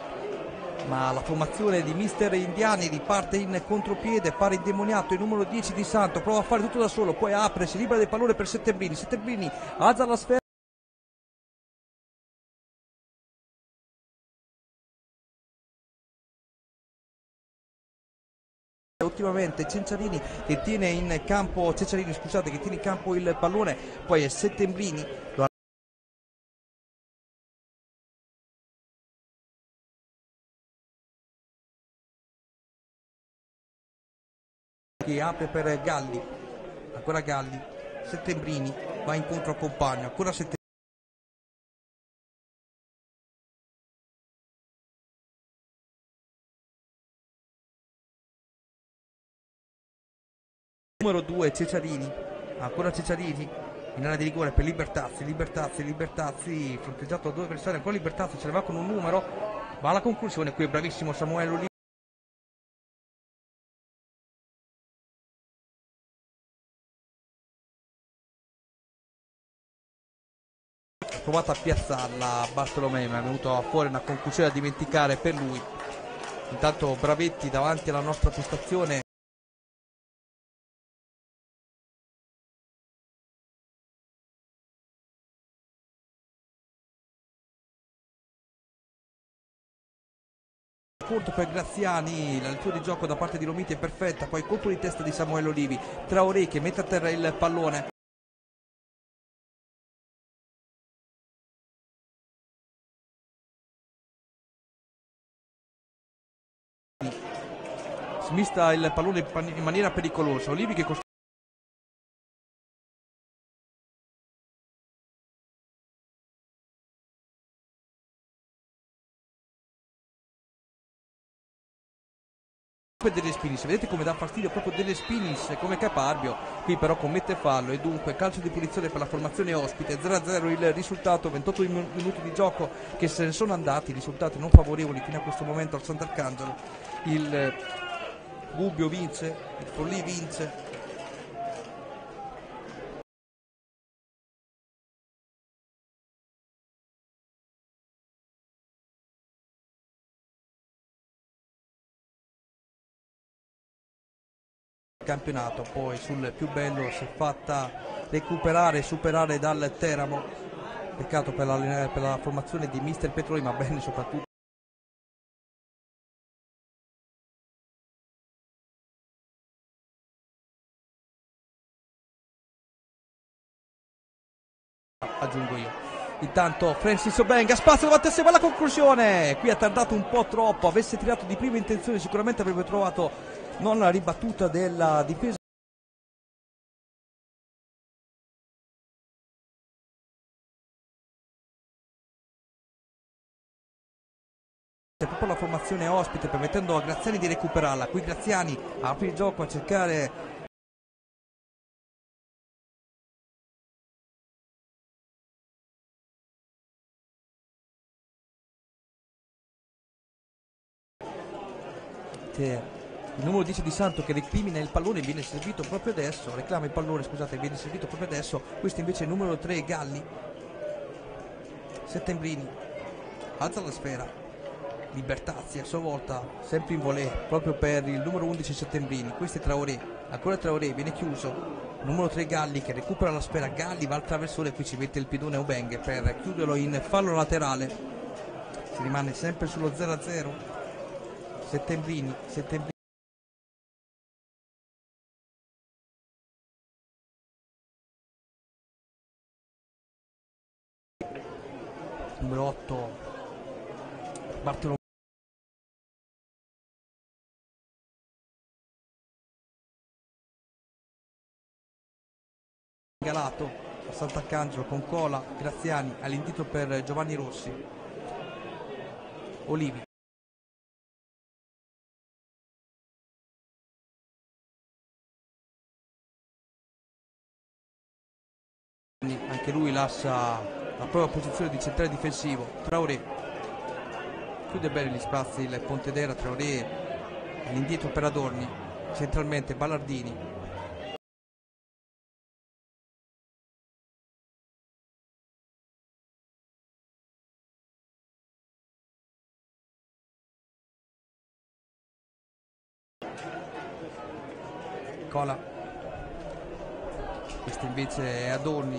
ma la formazione di mister Indiani riparte in contropiede, pare indemoniato il numero 10 di Santo, prova a fare tutto da solo, poi apre, si libera del pallone per Settembrini alza la sfera. Ultimamente Cenciarini che tiene in campo, che tiene in campo il pallone, poi è Settembrini, che apre per Galli, ancora Galli, Settembrini va incontro al compagno, ancora Settembrini. Numero 2 Cesarini, ancora Cesarini in area di rigore per Libertazzi fronteggiato da due avversari, ancora Libertazzi se ne va con un numero, va alla conclusione, qui è bravissimo Samuele Olivieri. Ha provato a piazzarla Bartolomei, ma è venuto fuori una conclusione da dimenticare per lui. Intanto Bravetti davanti alla nostra postazione. Conto per Graziani, la lettura di gioco da parte di Romiti è perfetta, poi colpo di testa di Samuele Olivi, Traoré che mette a terra il pallone. Smista il pallone in maniera pericolosa, Olivi che delle Spinis, vedete come dà fastidio proprio delle Spinis come Caparbio, qui però commette fallo e dunque calcio di punizione per la formazione ospite, 0-0 il risultato, 28 minuti di gioco che se ne sono andati, risultati non favorevoli fino a questo momento al Sant'Arcangelo. Il Gubbio vince, il Forlì vince. Campionato, poi sul più bello si è fatta recuperare e superare dal Teramo, peccato per la formazione di mister Petroli, ma bene soprattutto aggiungo io. Intanto Francis Obenga, spazio davanti a sé, va alla conclusione, qui ha tardato un po' troppo, avesse tirato di prima intenzione sicuramente avrebbe trovato non la ribattuta della difesa. Proprio la formazione ospite permettendo a Graziani di recuperarla, qui Graziani apre il gioco a cercare il numero 10 di Santo che recrimina il pallone, viene servito proprio adesso, reclama il pallone, scusate, viene servito proprio adesso, questo invece è il numero 3 Galli, Settembrini alza la sfera, Libertazzi a sua volta sempre in volée proprio per il numero 11 Settembrini, questo è Traoré, ancora Traoré, viene chiuso, numero 3 Galli che recupera la sfera, Galli va al traversone, qui ci mette il piedone Ubeng per chiuderlo in fallo laterale, si rimane sempre sullo 0-0. Settembrini numero 8 Bartolomeo Galato, a Sant'Arcangelo con Cola, Graziani, all'indietro per Giovanni Rossi, Olivi, anche lui lascia la propria posizione di centrale difensivo. Traoré chiude bene gli spazi il Pontedera. Traoré all'indietro per Adorni, centralmente Ballardini, Cola, questo invece è Adorni,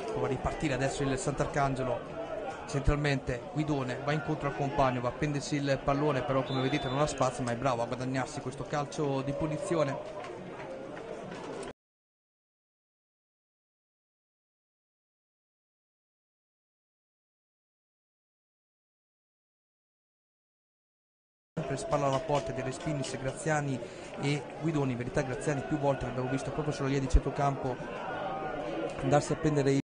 prova a ripartire adesso il Sant'Arcangelo, centralmente Guidone va incontro al compagno, va a prendersi il pallone, però come vedete non ha spazio, ma è bravo a guadagnarsi questo calcio di punizione. Spalla alla porta delle Spinis, Graziani e Guidoni. In verità Graziani più volte l'abbiamo visto proprio sulla linea di centrocampo andarsi a prendere i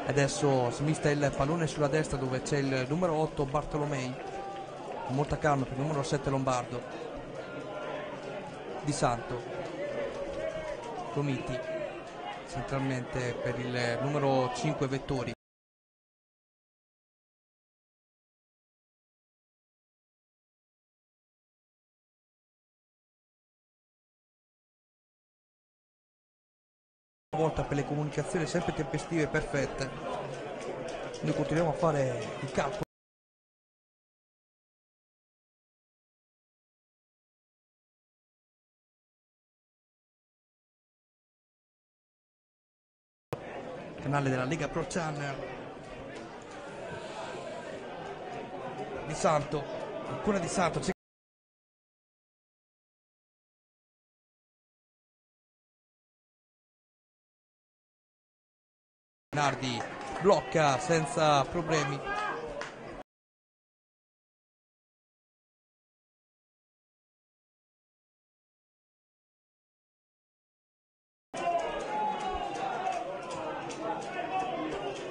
adesso smista il pallone sulla destra dove c'è il numero 8 Bartolomei, con molta calma per il numero 7 Lombardo. Di Santo, Romiti centralmente per il numero 5 Vettori, una volta per le comunicazioni sempre tempestive e perfette. Noi continuiamo a fare il calcolo. Canale della Lega Pro Channel. Di Santo, ancora Di Santo, Nardi blocca senza problemi.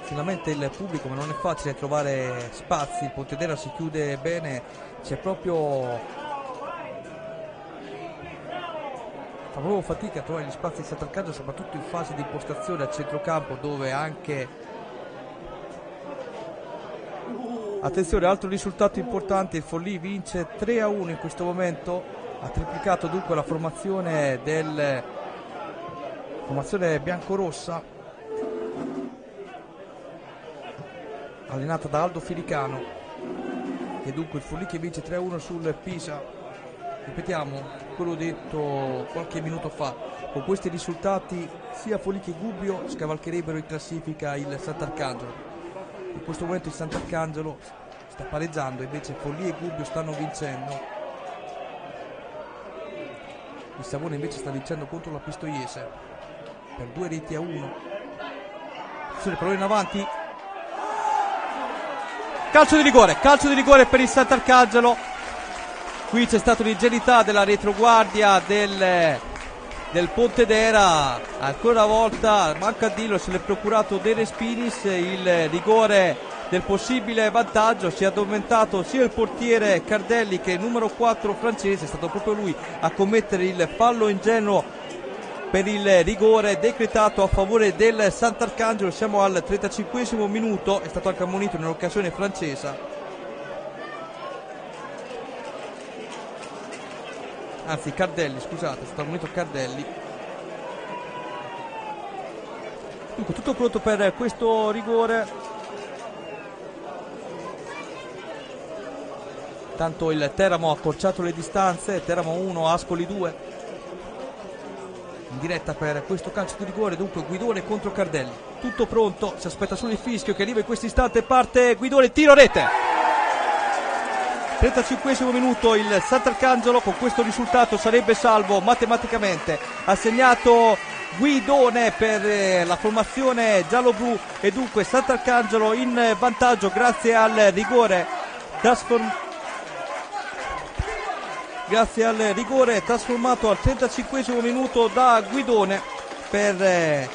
Finalmente il pubblico, ma non è facile trovare spazi, il Pontedera si chiude bene, c'è proprio fa proprio fatica a trovare gli spazi di Sant'Arcangelo, soprattutto in fase di impostazione a centrocampo, dove anche attenzione, altro risultato importante, il Forlì vince 3-1 in questo momento, ha triplicato dunque la formazione biancorossa allenata da Aldo Filicano, e dunque il Forlì che vince 3-1 sul Pisa. Ripetiamo quello detto qualche minuto fa, con questi risultati sia Forlì che Gubbio scavalcherebbero in classifica il Sant'Arcangelo. In questo momento il Sant'Arcangelo sta pareggiando, invece Forlì e Gubbio stanno vincendo. Il Savona invece sta vincendo contro la Pistoiese per 2-1. Attenzione, pallone in avanti, calcio di rigore per il Sant'Arcangelo. Qui c'è stata un'ingenuità della retroguardia del Pontedera, ancora una volta manca a dirlo, se l'è procurato De Respinis il rigore del possibile vantaggio. Si è addormentato sia il portiere Cardelli che il numero 4 francese, è stato proprio lui a commettere il fallo ingenuo per il rigore decretato a favore del Sant'Arcangelo. Siamo al 35esimo minuto, è stato anche ammonito nell'occasione francese, anzi Cardelli, scusate, è stato ammonito Cardelli. Dunque tutto pronto per questo rigore, tanto il Teramo ha accorciato le distanze, Teramo 1, Ascoli 2. In diretta per questo calcio di rigore, dunque Guidone contro Cardelli, tutto pronto, si aspetta solo il fischio che arriva in questo istante, parte Guidone, tiro rete. 35esimo minuto, il Sant'Arcangelo con questo risultato sarebbe salvo matematicamente, ha segnato Guidone per la formazione giallo-blu, e dunque Sant'Arcangelo in vantaggio grazie al rigore trasformato al 35esimo minuto da Guidone per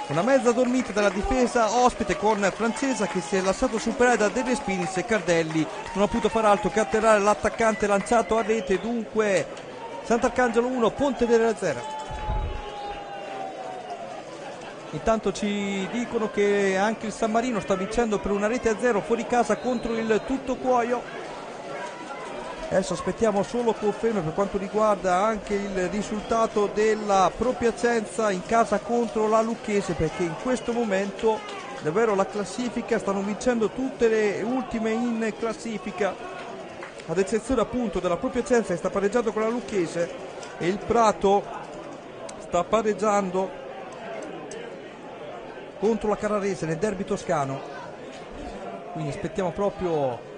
una mezza dormita dalla difesa ospite, con Francesa che si è lasciato superare da De Respinis e Cardelli non ha potuto far altro che atterrare l'attaccante lanciato a rete. Dunque Sant'Arcangelo 1, Pontedera 0. Intanto ci dicono che anche il San Marino sta vincendo per una rete a 0 fuori casa contro il Tuttocuoio. Adesso aspettiamo solo conferme per quanto riguarda anche il risultato della Pro Piacenza in casa contro la Lucchese, perché in questo momento davvero la classifica stanno vincendo tutte le ultime in classifica, ad eccezione appunto della Pro Piacenza che sta pareggiando con la Lucchese, e il Prato sta pareggiando contro la Carrarese nel derby toscano. Quindi aspettiamo proprio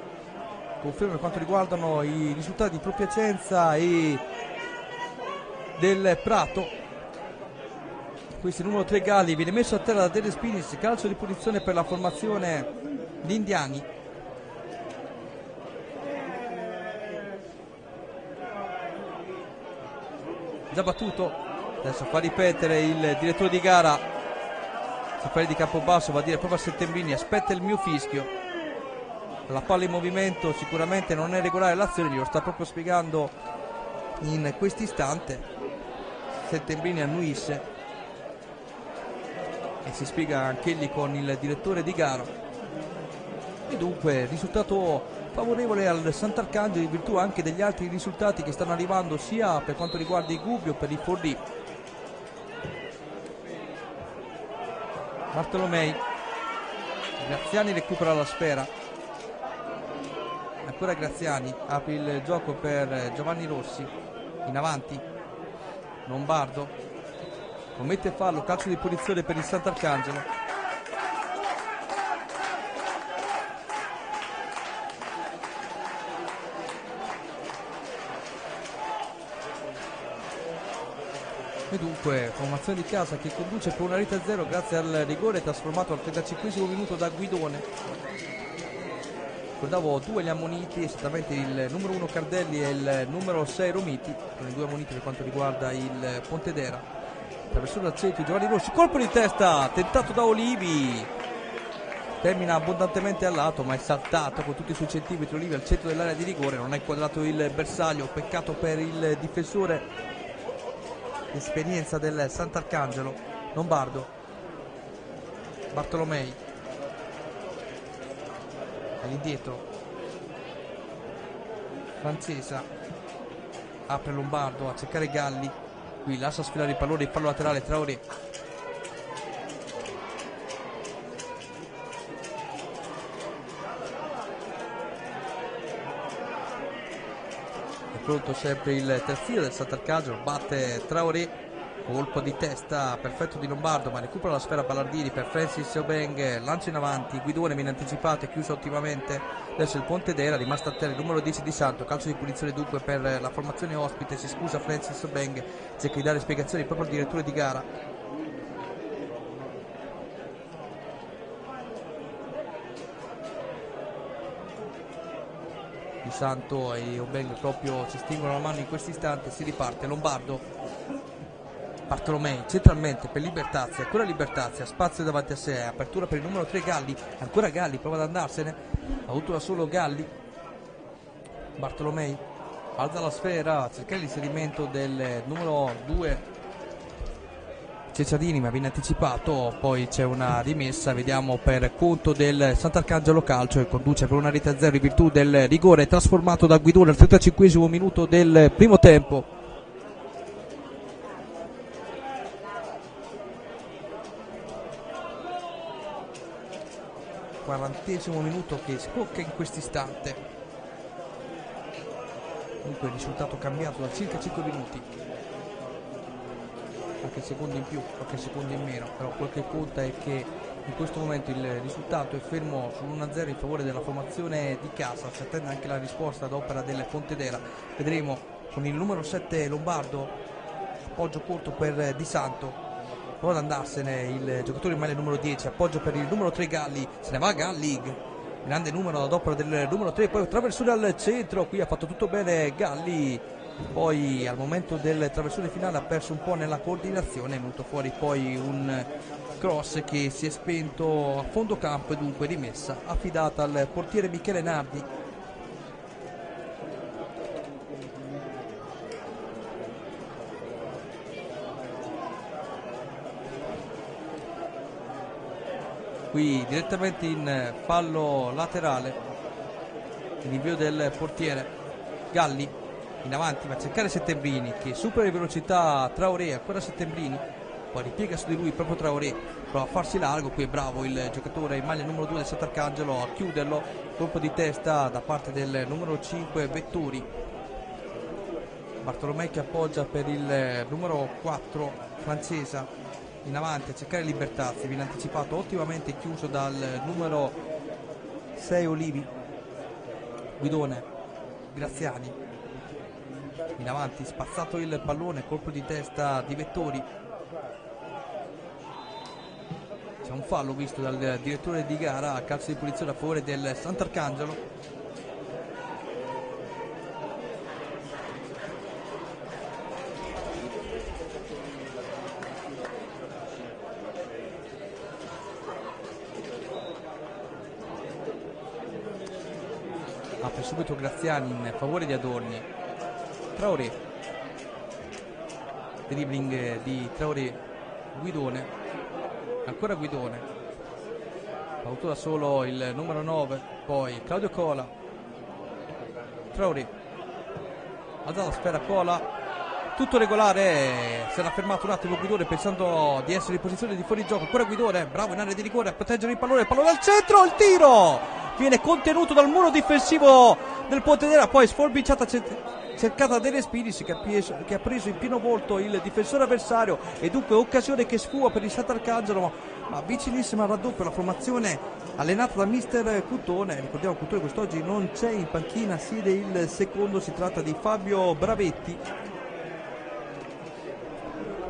conferme per quanto riguardano i risultati di Pro Piacenza e del Prato. Questo il numero 3 Galli viene messo a terra da De Respinis, calcio di punizione per la formazione di Indiani. Già battuto, adesso fa ripetere il direttore di gara. Raffaele di Campobasso va a dire proprio a Settembrini: aspetta il mio fischio. La palla in movimento, sicuramente non è regolare l'azione, glielo sta proprio spiegando in questo istante. Settembrini annuisce e si spiega anch'egli con il direttore di gara, e dunque risultato favorevole al Sant'Arcangelo in virtù anche degli altri risultati che stanno arrivando sia per quanto riguarda i Gubbio per i Forlì. Bartolomei, Graziani recupera la sfera, ancora Graziani, apre il gioco per Giovanni Rossi, in avanti Lombardo, commette fallo, calcio di punizione per il Sant'Arcangelo. E dunque formazione di casa che conduce per una rete a 0 grazie al rigore trasformato al 35esimo minuto da Guidone. Ricordavo due gli ammoniti, esattamente il numero 1 Cardelli e il numero 6 Romiti, con i due ammoniti per quanto riguarda il Pontedera. Traversone al centro Giovanni Rossi, colpo di testa tentato da Olivi, termina abbondantemente al lato ma è saltato con tutti i suoi centimetri Olivi al centro dell'area di rigore, non ha inquadrato il bersaglio, peccato per il difensore. Esperienza del Sant'Arcangelo. Lombardo, Bartolomei all'indietro, Francesa apre Lombardo a cercare Galli, qui lascia sfilare il pallone, il fallo laterale Traoré. Pronto sempre il terzino del Sant'Arcangelo, batte Traoré, colpo di testa perfetto di Lombardo ma recupera la sfera Ballardini per Francis Obeng, lancia in avanti, Guidone viene anticipato e chiuso ottimamente. Adesso il Pontedera, rimasto a terra il numero 10 di Santo, calcio di punizione dunque per la formazione ospite, si scusa Francis Obeng, cerca di dare spiegazioni proprio al direttore di gara. Di Santo e Obeng proprio ci stingono la mano in questo istante, si riparte. Lombardo, Bartolomei centralmente per Libertazia, ancora Libertazia, spazio davanti a sé, apertura per il numero 3 Galli, ancora Galli, prova ad andarsene, ha avuto da solo Galli. Bartolomei alza la sfera a cercare l'inserimento del numero 2 Ceciadini, ma viene anticipato, poi c'è una rimessa, vediamo per conto del Sant'Arcangelo Calcio, e conduce per una rete a 0 in virtù del rigore trasformato da Guidone al 35esimo minuto del primo tempo. Quarantesimo minuto che scocca in quest'istante. Dunque il risultato cambiato da circa 5 minuti. Qualche secondo in più, qualche secondo in meno, però quel che conta è che in questo momento il risultato è fermo sull'1-0 in favore della formazione di casa. Si attende anche la risposta ad opera del Pontedera, vedremo con il numero 7 Lombardo, appoggio corto per Di Santo, prova ad andarsene il giocatore in maglia numero 10, appoggio per il numero 3 Galli, se ne va Galli, grande numero ad opera del numero 3, poi traversone al centro, qui ha fatto tutto bene Galli, poi al momento del traversone finale ha perso un po' nella coordinazione, è venuto fuori poi un cross che si è spento a fondo campo e dunque rimessa affidata al portiere Michele Nardi. Qui direttamente in fallo laterale il invio del portiere Galli in avanti, va a cercare Settembrini che supera in velocità Traoré, ancora Settembrini, poi ripiega su di lui proprio Traoré, prova a farsi largo, qui è bravo il giocatore in maglia numero 2 del Sant'Arcangelo a chiuderlo, colpo di testa da parte del numero 5 Vetturi. Bartolomei che appoggia per il numero 4 Francesa, in avanti a cercare Libertazzi, viene anticipato ottimamente, chiuso dal numero 6 Olivi, Guidone, Graziani in avanti, spazzato il pallone, colpo di testa di Vettori, c'è un fallo visto dal direttore di gara a calcio di punizione a favore del Sant'Arcangelo. Apre subito Graziani in favore di Adorni, Traoré, dribbling di Traoré, Guidone, ancora Guidone, ha avuto da solo il numero 9, poi Claudio Cola, Traoré, alza la sfera Cola, tutto regolare, si era fermato un attimo Guidone pensando di essere in posizione di fuorigioco, ancora Guidone, bravo in area di rigore a proteggere il pallone al centro, il tiro! Viene contenuto dal muro difensivo del Pontedera, poi sforbiciata cercata De Respinis che ha preso in pieno volto il difensore avversario e dunque occasione che sfugua per il Sant'Arcangelo, ma vicinissima al raddoppio la formazione allenata da mister Cutone. Ricordiamo che Cutone quest'oggi non c'è in panchina, siede il secondo, si tratta di Fabio Bravetti,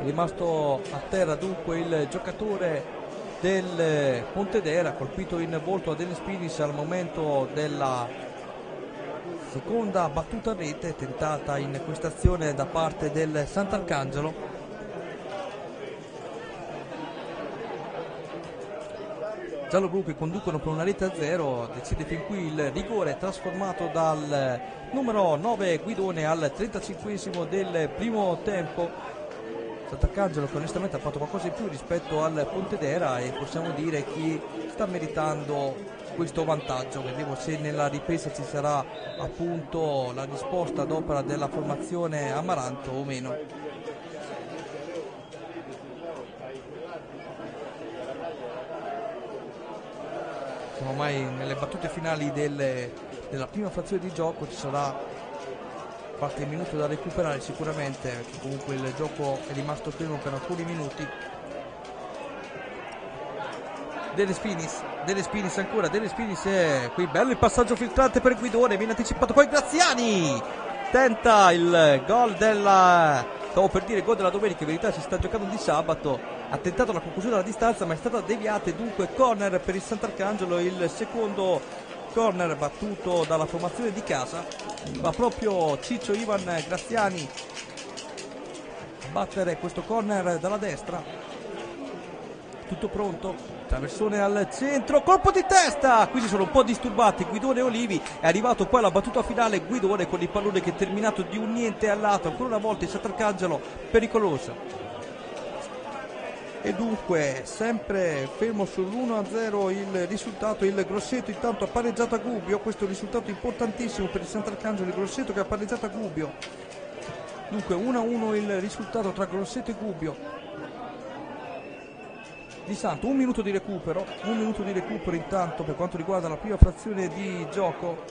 è rimasto a terra dunque il giocatore del Pontedera, colpito in volto a De Respinis al momento della seconda battuta a rete tentata in questa azione da parte del Sant'Arcangelo. Gialloblu che conducono per una rete a 0, decide fin qui il rigore trasformato dal numero 9 Guidone al 35esimo del primo tempo. Sant'Arcangelo che onestamente ha fatto qualcosa in più rispetto al Pontedera e possiamo dire chi sta meritando questo vantaggio. Vedremo se nella ripresa ci sarà appunto la risposta ad opera della formazione Amaranto o meno. Siamo ormai nelle battute finali della prima frazione di gioco, ci sarà qualche minuto da recuperare sicuramente, perché comunque il gioco è rimasto fermo per alcuni minuti. De Respinis ancora, De Respinis è qui, bello il passaggio filtrante per Guidone, viene anticipato poi Graziani, tenta il gol stavo per dire gol della domenica, in verità si sta giocando di sabato, ha tentato la conclusione dalla distanza ma è stata deviata e dunque corner per il Sant'Arcangelo, il secondo corner battuto dalla formazione di casa, va proprio Ciccio Ivan Graziani a battere questo corner dalla destra, tutto pronto, traversone al centro, colpo di testa, quindi sono un po' disturbati Guidone e Olivi, è arrivato poi alla battuta finale Guidone con il pallone che è terminato di un niente al lato, ancora una volta il Sant'Arcangelo pericoloso. E dunque sempre fermo sull'1-0 il risultato, il Grosseto intanto ha pareggiato a Gubbio, questo è un risultato importantissimo per il Sant'Arcangelo, il Grosseto che ha pareggiato a Gubbio, dunque 1-1 il risultato tra Grosseto e Gubbio. Di Santo un minuto di recupero intanto per quanto riguarda la prima frazione di gioco.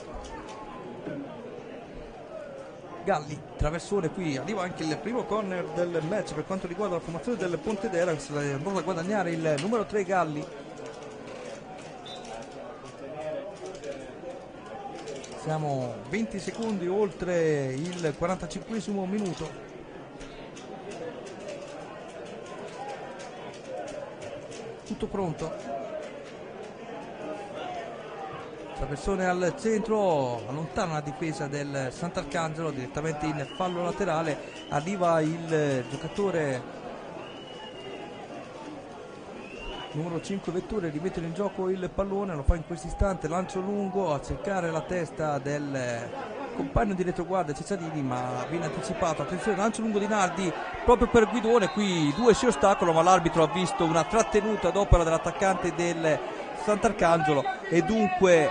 Galli, traversone, qui arriva anche il primo corner del match per quanto riguarda la formazione del Pontedera, che si è andato a guadagnare il numero 3 Galli. Siamo 20 secondi oltre il 45esimo minuto. tutto pronto. Traversone al centro, allontana la difesa del Sant'Arcangelo, direttamente in fallo laterale. Arriva il giocatore numero 5 Vetture, rimettere in gioco il pallone, lo fa in questo istante, lancio lungo a cercare la testa del compagno di retroguardia Cesarini, ma viene anticipato. Attenzione, lancio lungo di Nardi proprio per Guidone, qui due si ostacolano, ma l'arbitro ha visto una trattenuta ad opera dell'attaccante del Sant'Arcangelo e dunque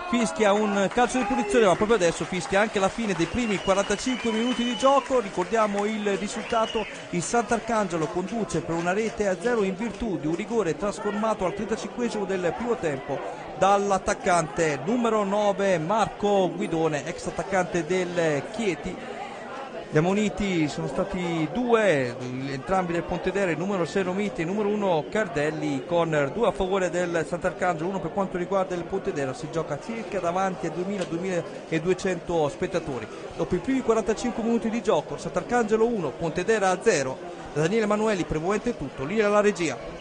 fischia un calcio di punizione, ma proprio adesso fischia anche la fine dei primi 45 minuti di gioco. Ricordiamo il risultato: il Sant'Arcangelo conduce per una rete a 0 in virtù di un rigore trasformato al 35esimo del primo tempo dall'attaccante numero 9 Marco Guidone, ex attaccante del Chieti. Gli ammoniti sono stati due, entrambi del Pontedera, il numero 6 Romiti e il numero 1 Cardelli, con due a favore del Sant'Arcangelo, uno per quanto riguarda il Pontedera. Si gioca circa davanti a 2000-2200 spettatori. Dopo i primi 45 minuti di gioco, Sant'Arcangelo 1, Pontedera 0. Da Daniele Manuelli per il momento è tutto, linea alla regia.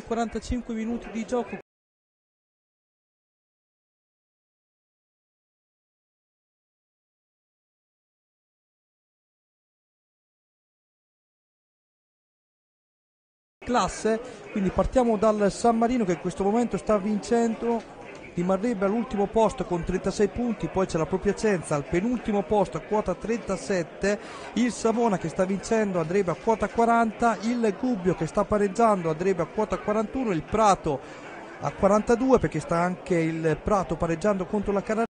45 minuti di gioco. Classe, quindi partiamo dal San Marino che in questo momento sta vincendo, rimarrebbe all'ultimo posto con 36 punti, poi c'è la Piacenza al penultimo posto a quota 37, il Savona che sta vincendo andrebbe a quota 40, il Gubbio che sta pareggiando andrebbe a quota 41, il Prato a 42 perché sta anche il Prato pareggiando contro la Canale.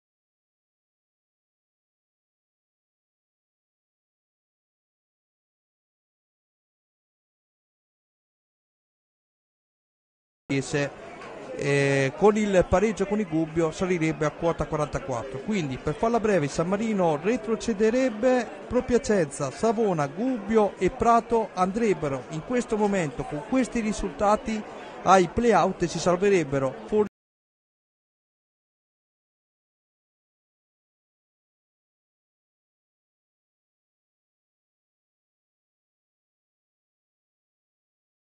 Con il pareggio con il Gubbio salirebbe a quota 44, quindi per farla breve San Marino retrocederebbe, Piacenza, Savona, Gubbio e Prato andrebbero in questo momento con questi risultati ai play-out e si salverebbero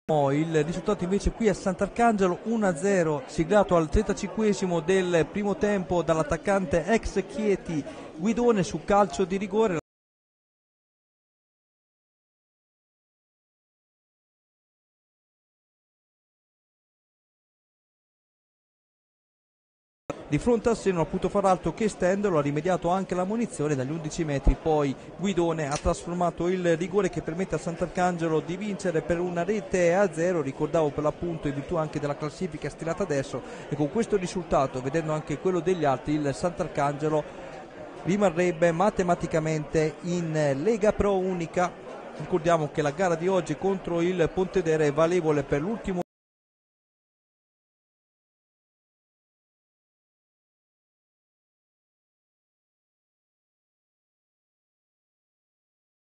il risultato invece qui a Sant'Arcangelo 1-0 siglato al 35esimo del primo tempo dall'attaccante ex Chieti Guidone su calcio di rigore. Di fronte al sé non ha potuto far altro che estenderlo, ha rimediato anche la munizione dagli 11 metri, poi Guidone ha trasformato il rigore che permette a Sant'Arcangelo di vincere per una rete a 0, ricordavo per l'appunto in virtù anche della classifica stilata adesso, e con questo risultato, vedendo anche quello degli altri, il Sant'Arcangelo rimarrebbe matematicamente in Lega Pro unica. Ricordiamo che la gara di oggi contro il Pontedera è valevole per l'ultimo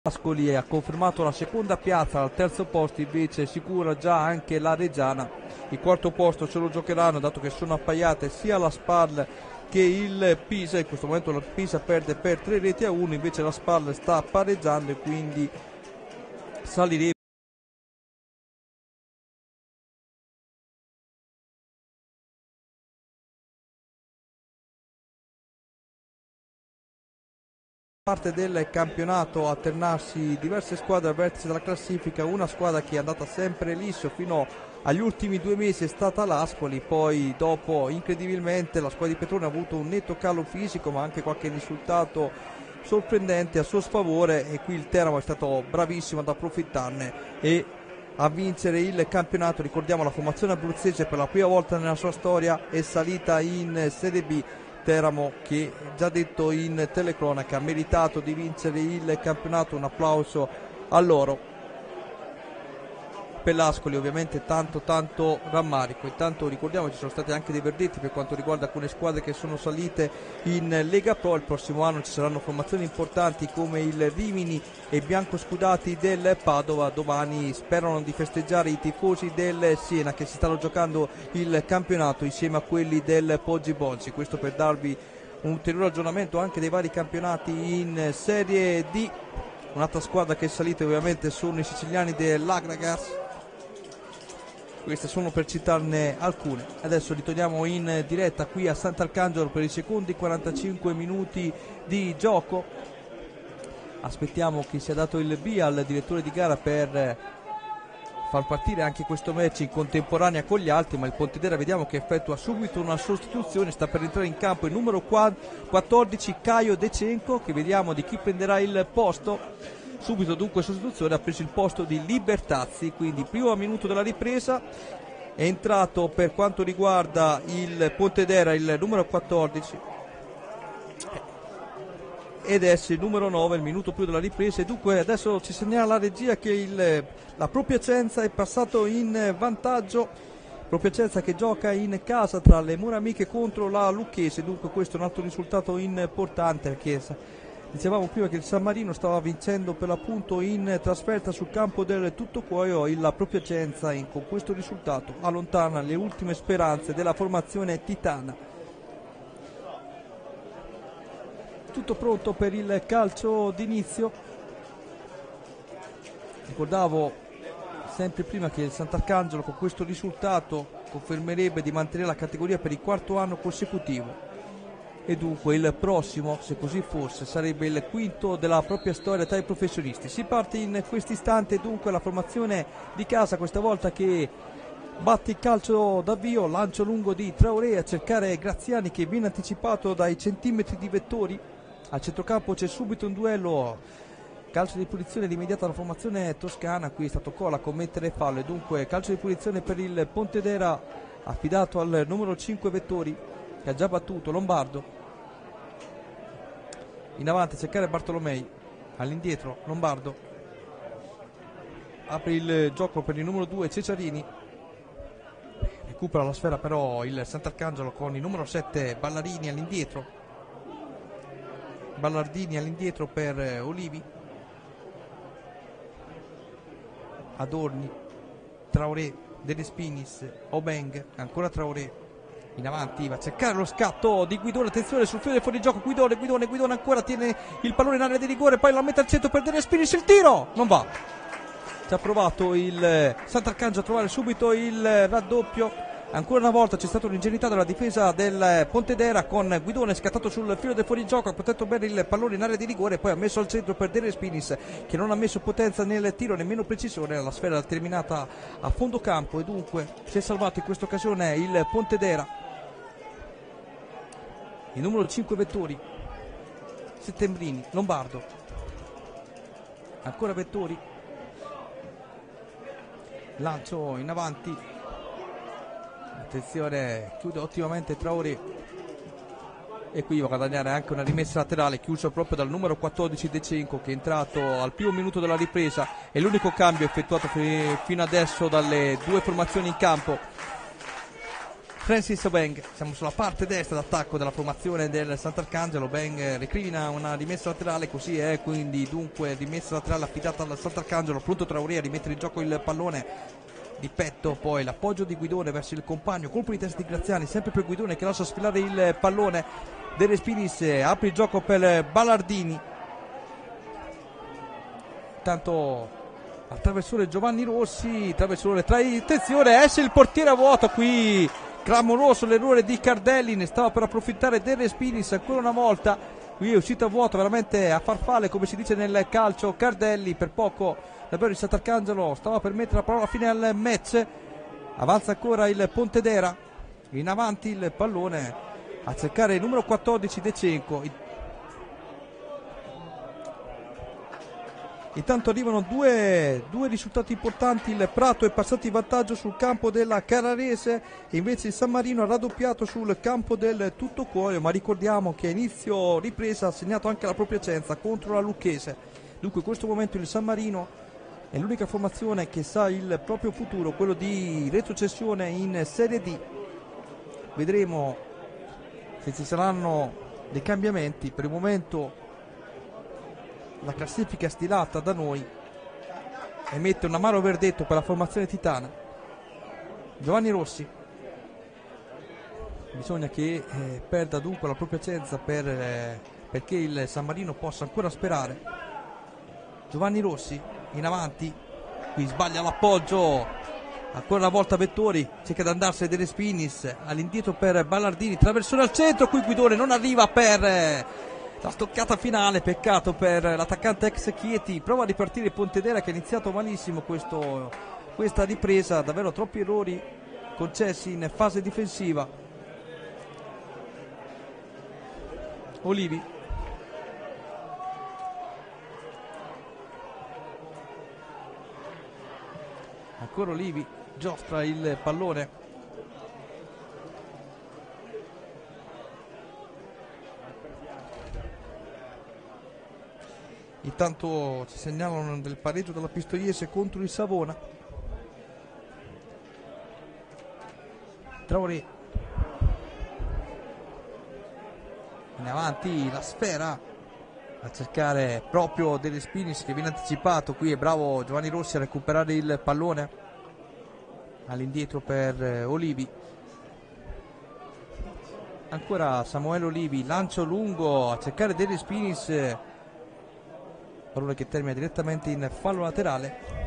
Ascoli, ha confermato la seconda piazza, al terzo posto invece sicura già anche la Reggiana. Il quarto posto se lo giocheranno, dato che sono appaiate sia la SPAL che il Pisa. In questo momento la Pisa perde per 3-1, invece la SPAL sta pareggiando e quindi salirebbe parte del campionato a alternarsi diverse squadre al vertice della classifica. Una squadra che è andata sempre liscio fino agli ultimi 2 mesi è stata l'Ascoli, poi dopo incredibilmente la squadra di Petrone ha avuto un netto calo fisico ma anche qualche risultato sorprendente a suo sfavore, e qui il Teramo è stato bravissimo ad approfittarne e a vincere il campionato. Ricordiamo la formazione abruzzese per la prima volta nella sua storia è salita in Serie B. Teramo, che già detto in telecronaca, ha meritato di vincere il campionato, un applauso a loro. Per l'Ascoli ovviamente tanto rammarico. Intanto ricordiamo ci sono stati anche dei verdetti per quanto riguarda alcune squadre che sono salite in Lega Pro. Il prossimo anno ci saranno formazioni importanti come il Rimini e Biancoscudati del Padova. Domani sperano di festeggiare i tifosi del Siena che si stanno giocando il campionato insieme a quelli del Poggi Bonzi. Questo per darvi un ulteriore aggiornamento anche dei vari campionati in Serie D. Un'altra squadra che è salita ovviamente sono i siciliani dell'Agragas. Queste sono per citarne alcune. Adesso ritorniamo in diretta qui a Sant'Arcangelo per i secondi 45 minuti di gioco. Aspettiamo che sia dato il via al direttore di gara per far partire anche questo match in contemporanea con gli altri, ma il Pontedera vediamo che effettua subito una sostituzione. Sta per entrare in campo il numero 14 Caio De Cenco, che vediamo di chi prenderà il posto. Subito dunque sostituzione, ha preso il posto di Libertazzi, quindi primo minuto della ripresa è entrato per quanto riguarda il Pontedera il numero 14 ed è il numero 9, il minuto più della ripresa, e dunque adesso ci segnala la regia che la Piacenza è passato in vantaggio. Piacenza che gioca in casa tra le mura amiche contro la Lucchese, dunque questo è un altro risultato importante perché dicevamo prima che il San Marino stava vincendo per l'appunto in trasferta sul campo del Tuttocuoio. La Piacenza con questo risultato allontana le ultime speranze della formazione titana. Tutto pronto per il calcio d'inizio. Ricordavo sempre prima che il Sant'Arcangelo con questo risultato confermerebbe di mantenere la categoria per il quarto anno consecutivo, e dunque il prossimo, se così fosse, sarebbe il quinto della propria storia tra i professionisti. Si parte in questo istante dunque la formazione di casa, questa volta che batte il calcio d'avvio, lancio lungo di Traoré a cercare Graziani, che viene anticipato dai centimetri di Vettori. Al centrocampo c'è subito un duello, calcio di punizione immediata alla formazione toscana. Qui è stato Cola a commettere fallo e dunque calcio di punizione per il Pontedera affidato al numero 5 Vettori, che ha già battuto Lombardo. In avanti a cercare Bartolomei, all'indietro Lombardo, apre il gioco per il numero 2 Cesarini, recupera la sfera però il Sant'Arcangelo con il numero 7 Ballardini all'indietro. Ballardini all'indietro per Olivi, Adorni, Traoré, De Respinis, Obeng, ancora Traoré. In avanti va a cercare lo scatto di Guidone, attenzione sul filo del fuorigioco, Guidone ancora tiene il pallone in area di rigore, poi lo mette al centro per De Respinis, il tiro non va. Ci ha provato il Sant'Arcangelo a trovare subito il raddoppio. Ancora una volta c'è stata un'ingenuità della difesa del Pontedera, con Guidone scattato sul filo del fuorigioco, ha protetto bene il pallone in area di rigore e poi ha messo al centro per De Respinis, che non ha messo potenza nel tiro, nemmeno precisione. La sfera è terminata a fondo campo e dunque si è salvato in questa occasione il Pontedera. Il numero 5 Vettori, Settembrini, Lombardo, ancora Vettori, lancio in avanti, attenzione, chiude ottimamente Traoré e qui va a guadagnare anche una rimessa laterale chiusa proprio dal numero 14 De Cenco, che è entrato al primo minuto della ripresa. È l'unico cambio effettuato fino adesso dalle due formazioni in campo. Francis Obeng, siamo sulla parte destra d'attacco della formazione del Sant'Arcangelo. Obeng recrimina una rimessa laterale, così è, quindi dunque rimessa laterale affidata al Sant'Arcangelo, pronto Traoré a rimettere in gioco il pallone di petto, poi l'appoggio di Guidone verso il compagno, colpo di testa di Graziani, sempre per Guidone che lascia sfilare il pallone. De Respinis apre il gioco per Ballardini, intanto al traversone Giovanni Rossi, traversone tra attenzione, esce il portiere a vuoto, qui clamoroso l'errore di Cardelli, ne stava per approfittare De Respinis ancora una volta, qui è uscito a vuoto veramente a farfalle come si dice nel calcio Cardelli. Per poco davvero il Sant'Arcangelo stava per mettere la parola fine al match. Avanza ancora il Pontedera, in avanti il pallone a cercare il numero 14 De Cenco. Intanto arrivano due risultati importanti. Il Prato è passato in vantaggio sul campo della Carrarese e invece il San Marino ha raddoppiato sul campo del Tuttocuoio, ma ricordiamo che a inizio ripresa ha segnato anche la propria Piacenza contro la Lucchese. Dunque in questo momento il San Marino è l'unica formazione che sa il proprio futuro, quello di retrocessione in Serie D. Vedremo se ci saranno dei cambiamenti. Per il momento la classifica stilata da noi emette un amaro verdetto per la formazione titana. Giovanni Rossi, bisogna che perda dunque la propria Piacenza perché il San Marino possa ancora sperare. Giovanni Rossi in avanti, qui sbaglia l'appoggio, ancora una volta Vettori cerca di andarsene De Respinis, all'indietro per Ballardini, traversone al centro, qui Guidone non arriva per la stoccata finale, peccato per l'attaccante ex Chieti. Prova a ripartire il Pontedera che ha iniziato malissimo questa ripresa, davvero troppi errori concessi in fase difensiva. Olivi, ancora Olivi, giostra il pallone. Intanto ci segnalano del pareggio della Pistoiese contro il Savona. Traoré in avanti, la sfera a cercare proprio De Respinis che viene anticipato. Qui è bravo Giovanni Rossi a recuperare il pallone, all'indietro per Olivi, ancora Samuele Olivi, lancio lungo a cercare De Respinis, pallone che termina direttamente in fallo laterale.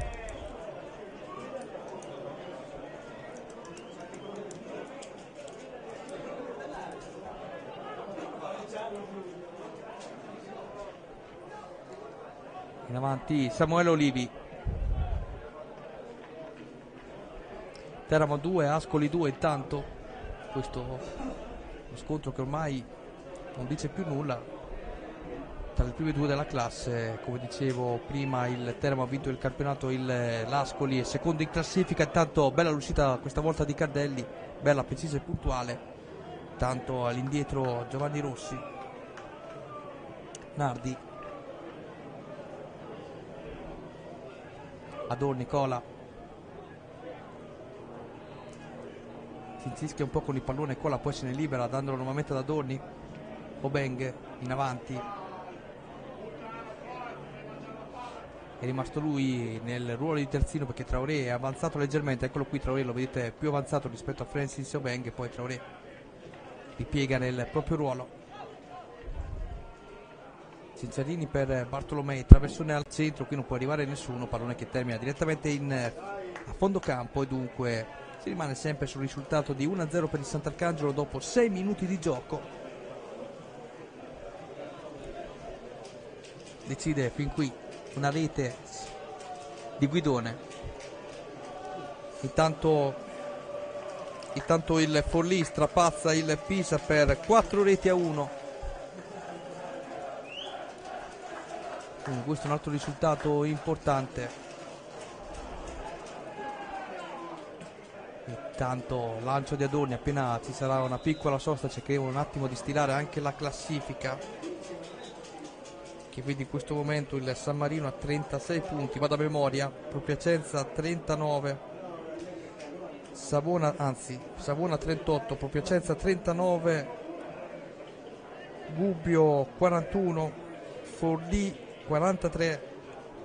In avanti Samuele Olivi. Teramo 2, Ascoli 2. Intanto questo lo scontro che ormai non dice più nulla tra le prime due della classe. Come dicevo prima, il Teramo ha vinto il campionato, l'Ascoli è secondo in classifica. Intanto bella l'uscita questa volta di Cardelli, bella, precisa e puntuale. Tanto all'indietro Giovanni Rossi. Nardi, Adorni, Cola, si insischia un po' con il pallone. Cola poi se ne libera dandolo nuovamente ad Adorni. Obeng in avanti, è rimasto lui nel ruolo di terzino perché Traoré è avanzato leggermente. Eccolo qui Traoré, lo vedete più avanzato rispetto a Francis Obeng, e poi Traoré ripiega nel proprio ruolo. Cinciarini per Bartolomei, traversone al centro, qui non può arrivare nessuno, pallone che termina direttamente a fondo campo, e dunque si rimane sempre sul risultato di 1-0 per il Sant'Arcangelo dopo 6 minuti di gioco. Decide fin qui una rete di Guidone. Intanto il Forlì strapazza il Pisa per 4-1. Quindi questo è un altro risultato importante. Intanto lancio di Adorni, appena ci sarà una piccola sosta cercheremo un attimo di stilare anche la classifica, che vede in questo momento il San Marino a 36 punti, vado a memoria, Propiacenza 39, Savona 38, Propiacenza 39, Gubbio 41, Forlì 43,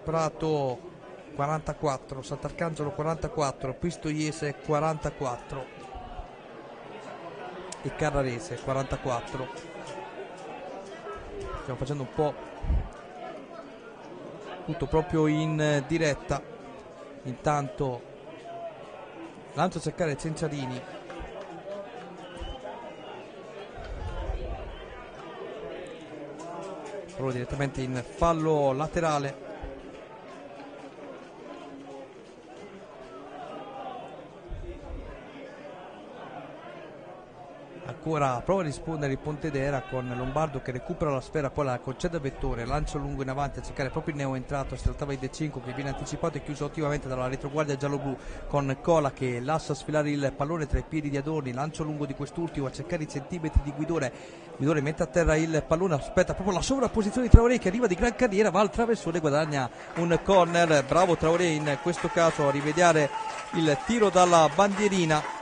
Prato 44, Sant'Arcangelo 44, Pistoiese 44 e Carrarese 44. Stiamo facendo un po' tutto proprio in diretta. Intanto lancio a cercare Cenciarini, proprio direttamente in fallo laterale. Ancora prova a rispondere il Pontedera con Lombardo che recupera la sfera, poi la concede a Vettore, lancio lungo in avanti a cercare proprio il neoentrato. Si trattava di De Cinco che viene anticipato e chiuso attivamente dalla retroguardia giallo-blu, con Cola che lascia sfilare il pallone tra i piedi di Adorni, lancio lungo di quest'ultimo a cercare i centimetri di Guidone. Guidone mette a terra il pallone, aspetta proprio la sovrapposizione di Traoré che arriva di gran carriera, va al traversone, guadagna un corner. Bravo Traoré in questo caso a rimediare il tiro dalla bandierina.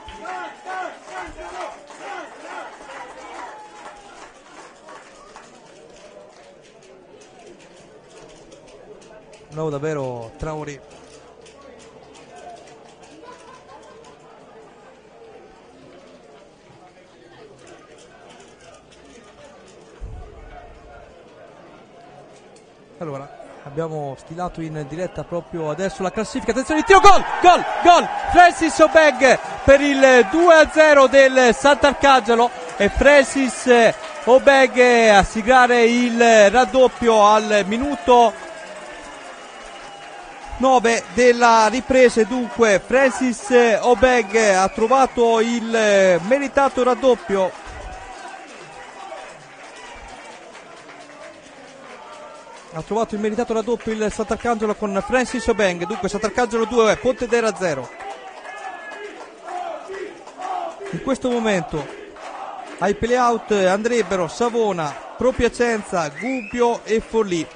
Bravo davvero Traoré. Allora, abbiamo stilato in diretta proprio adesso la classifica. Attenzione, il tiro, gol! Francis Obeng per il 2-0 del Sant'Arcangelo, e Francis Obeng a siglare il raddoppio al minuto 9 della ripresa. Dunque Francis Obeng ha trovato il meritato raddoppio. Ha trovato il meritato raddoppio il Sant'Arcangelo con Francis Obeng. Dunque Sant'Arcangelo 2, Pontedera 0. In questo momento ai play-out andrebbero Savona, Propiacenza, Gubbio e Forlì.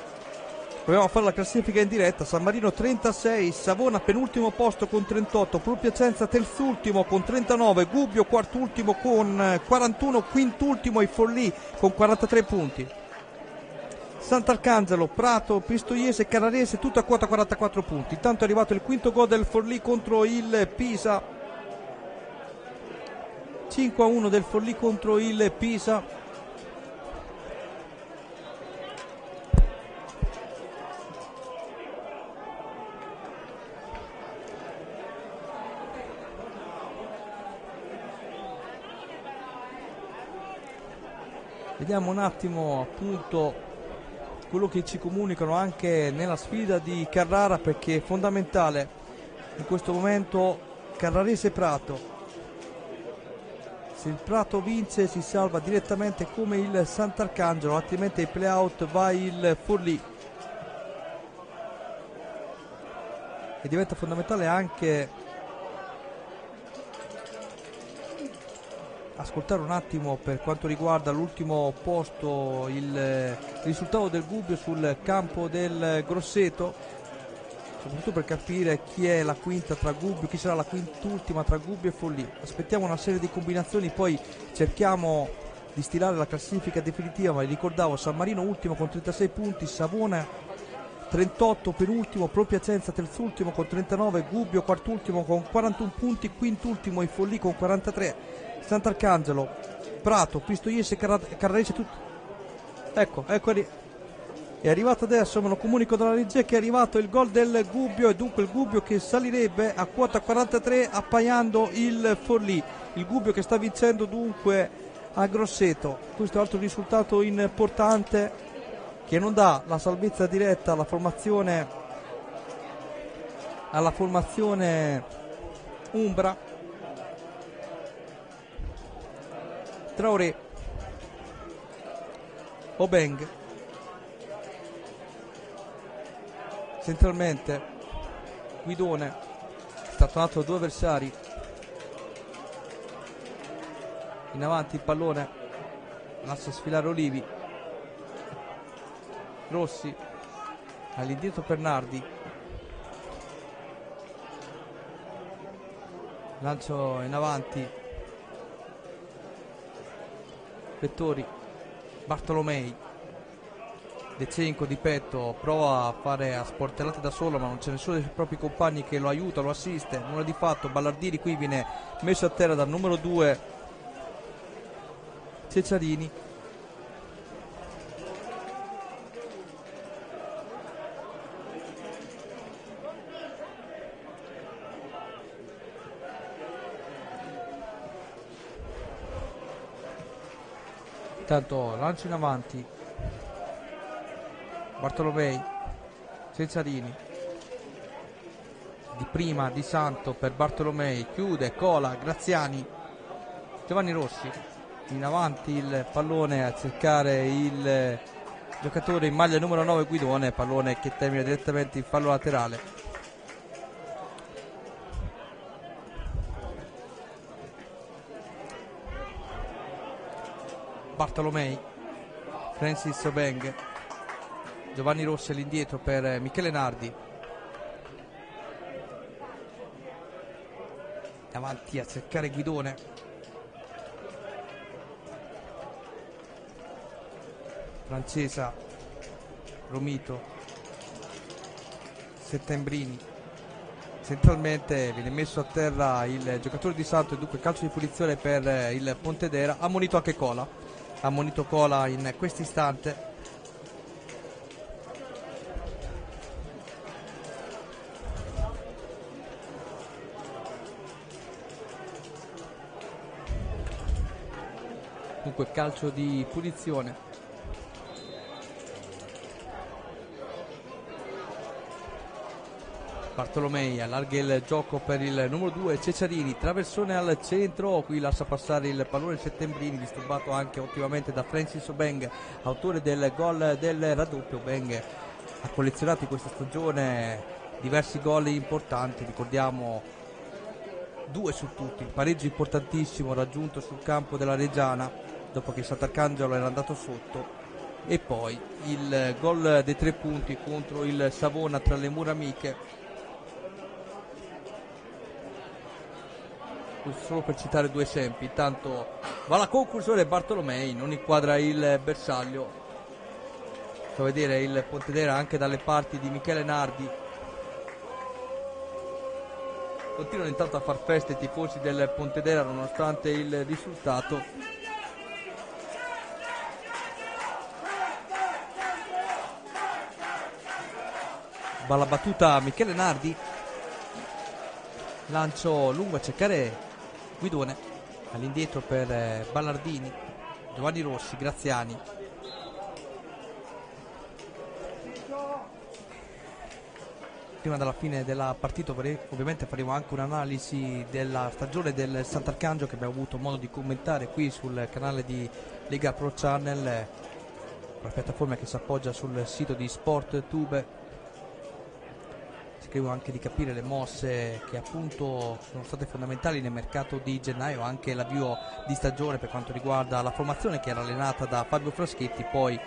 Proviamo a fare la classifica in diretta. San Marino 36, Savona penultimo posto con 38, Propiacenza terzultimo con 39, Gubbio quartultimo con 41, quintultimo e Forlì con 43 punti. Sant'Arcangelo, Prato, Pistoiese e Carrarese tutto a quota 44 punti. Intanto è arrivato il quinto gol del Forlì contro il Pisa. 5-1 del Forlì contro il Pisa. Vediamo un attimo appunto quello che ci comunicano anche nella sfida di Carrara, perché è fondamentale in questo momento Carrarese Prato. Se il Prato vince si salva direttamente come il Sant'Arcangelo, altrimenti ai playout va il Forlì. E diventa fondamentale anche ascoltare un attimo per quanto riguarda l'ultimo posto il risultato del Gubbio sul campo del Grosseto, soprattutto per capire chi è la quinta tra Gubbio, chi sarà la quintultima tra Gubbio e Forlì. Aspettiamo una serie di combinazioni, poi cerchiamo di stilare la classifica definitiva. Ma vi ricordavo San Marino ultimo con 36 punti, Savona 38 penultimo, Pro Piacenza terzultimo con 39, Gubbio quartultimo con 41 punti, quintultimo il Forlì con 43, Sant'Arcangelo, Prato, Pistoiese, Carrarese, tutto. Ecco, è arrivato adesso, me lo comunico dalla regia che è arrivato il gol del Gubbio, e dunque il Gubbio che salirebbe a quota 43 appaiando il Forlì. Il Gubbio che sta vincendo dunque a Grosseto. Questo è un altro risultato importante che non dà la salvezza diretta alla formazione umbra. Traoré, Obeng, centralmente Guidone, statuato da due avversari, in avanti il pallone, lascia sfilare Olivi, Rossi, all'indietro per Nardi, lancio in avanti Vettori, Bartolomei, De Cenco di petto, prova a fare a sportellate da solo, ma non c'è nessuno dei suoi propri compagni che lo aiuta, lo assiste, nulla di fatto. Ballardini qui viene messo a terra dal numero 2 Ceccarini. Intanto lancio in avanti Bartolomei, Ceccarini, di prima Di Santo per Bartolomei, chiude, cola, Graziani, Giovanni Rossi, in avanti il pallone a cercare il giocatore in maglia numero 9 Guidone, pallone che termina direttamente in fallo laterale. Bartolomei, Francis Obeng, Giovanni Rossi all'indietro per Michele Nardi, davanti a cercare Guidone, Francesa, Romito, Settembrini, centralmente viene messo a terra il giocatore di Santo e dunque calcio di punizione per il Pontedera. Ammonito anche Cola, ammonito Cola in questo istante. Dunque calcio di punizione. Bartolomei allarga il gioco per il numero 2 Ceccarini, traversone al centro, qui lascia passare il pallone Settembrini, disturbato anche ottimamente da Francis Obeng, autore del gol del raddoppio. Obeng ha collezionato in questa stagione diversi gol importanti, ricordiamo 2 su tutti, il pareggio importantissimo raggiunto sul campo della Reggiana dopo che Sant'Arcangelo era andato sotto, e poi il gol dei 3 punti contro il Savona tra le mura amiche. Solo per citare 2 esempi. Intanto va la conclusione, Bartolomei non inquadra il bersaglio. Fa vedere il Pontedera anche dalle parti di Michele Nardi. Continuano intanto a far feste i tifosi del Pontedera nonostante il risultato. Va la battuta Michele Nardi, lancio lungo a cercare Guidone, all'indietro per Ballardini, Giovanni Rossi, Graziani. Prima della fine della partita ovviamente faremo anche un'analisi della stagione del Sant'Arcangelo che abbiamo avuto modo di commentare qui sul canale di Lega Pro Channel, la piattaforma che si appoggia sul sito di SportTube. Cercheremo anche di capire le mosse che appunto sono state fondamentali nel mercato di gennaio, anche l'avvio di stagione per quanto riguarda la formazione che era allenata da Fabio Fraschetti. Poi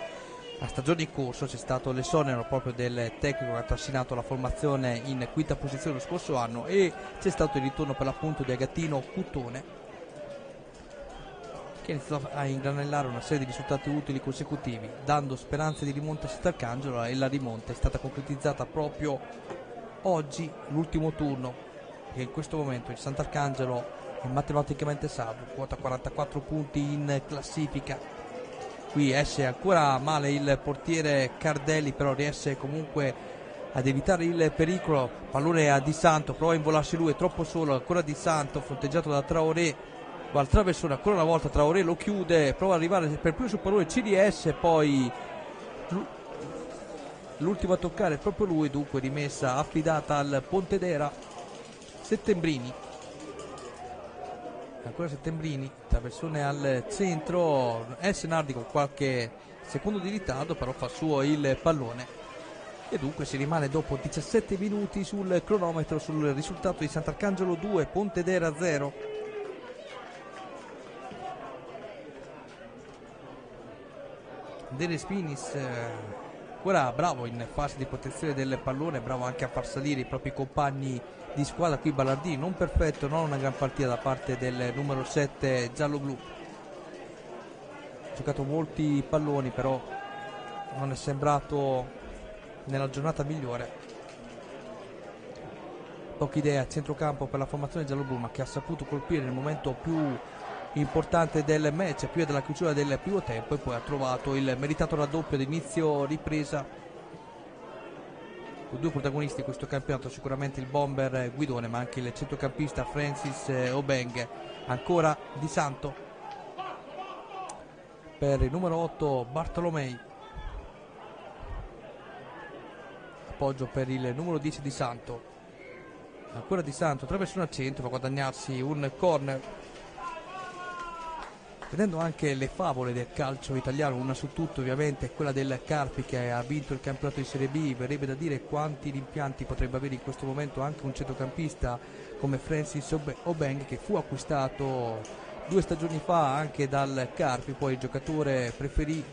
la stagione in corso c'è stato l'esonero proprio del tecnico che ha trascinato la formazione in quinta posizione lo scorso anno, e c'è stato il ritorno per l'appunto di Agattino Cuttone, che ha iniziato a ingranellare una serie di risultati utili consecutivi, dando speranze di rimonta a Sant'Arcangelo, e la rimonta è stata concretizzata proprio oggi, l'ultimo turno, che in questo momento il Sant'Arcangelo è matematicamente salvo, quota 44 punti in classifica. Qui esce ancora male il portiere Cardelli, però riesce comunque ad evitare il pericolo. Pallone a Di Santo, prova a involarsi lui, è troppo solo, ancora Di Santo, fronteggiato da Traoré, va al traversone, ancora una volta Traoré lo chiude, prova ad arrivare per primo sul pallone, ci riesce, poi l'ultimo a toccare è proprio lui, dunque rimessa affidata al Pontedera. Settembrini, ancora Settembrini, traversone al centro, Senardi con qualche secondo di ritardo, però fa suo il pallone, e dunque si rimane dopo 17 minuti sul cronometro sul risultato di Sant'Arcangelo 2, Pontedera 0. De Spinis ancora bravo in fase di protezione del pallone, bravo anche a far salire i propri compagni di squadra. Qui Ballardini non perfetto, non una gran partita da parte del numero 7 giallo-blu, ha giocato molti palloni, però non è sembrato nella giornata migliore. Poche idee a centrocampo per la formazione giallo-blu, ma che ha saputo colpire nel momento più importante del match, più della chiusura del primo tempo, e poi ha trovato il meritato raddoppio d'inizio ripresa. Con due protagonisti in questo campionato, sicuramente il bomber Guidone, ma anche il centrocampista Francis Obeng. Ancora Di Santo per il numero 8 Bartolomei, appoggio per il numero 10 Di Santo, ancora Di Santo, traversone al centro, va a guadagnarsi un corner. Vedendo anche le favole del calcio italiano, una su tutte ovviamente è quella del Carpi, che ha vinto il campionato di Serie B, verrebbe da dire quanti rimpianti potrebbe avere in questo momento anche un centrocampista come Francis Obeng, che fu acquistato 2 stagioni fa anche dal Carpi, poi il giocatore preferì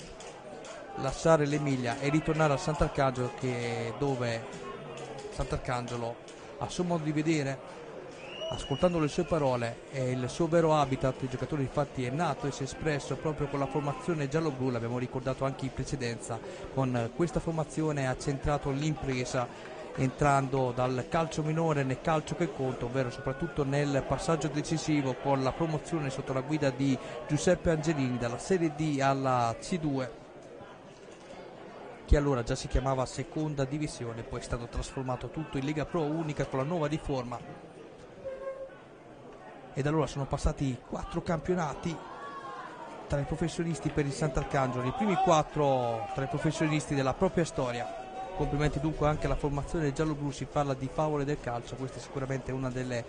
lasciare l'Emilia e ritornare a Sant'Arcangelo, dove Sant'Arcangelo, a suo modo di vedere, ascoltando le sue parole e il suo vero habitat, il giocatore infatti è nato e si è espresso proprio con la formazione giallo-blu, l'abbiamo ricordato anche in precedenza. Con questa formazione ha centrato l'impresa, entrando dal calcio minore nel calcio che conta, ovvero soprattutto nel passaggio decisivo con la promozione sotto la guida di Giuseppe Angelini dalla Serie D alla C2, che allora già si chiamava seconda divisione, poi è stato trasformato tutto in Lega Pro unica con la nuova riforma. Ed allora sono passati 4 campionati tra i professionisti per il Sant'Arcangelo, i primi 4 tra i professionisti della propria storia. Complimenti dunque anche alla formazione giallo-blu, si parla di favole del calcio, questa è sicuramente una delle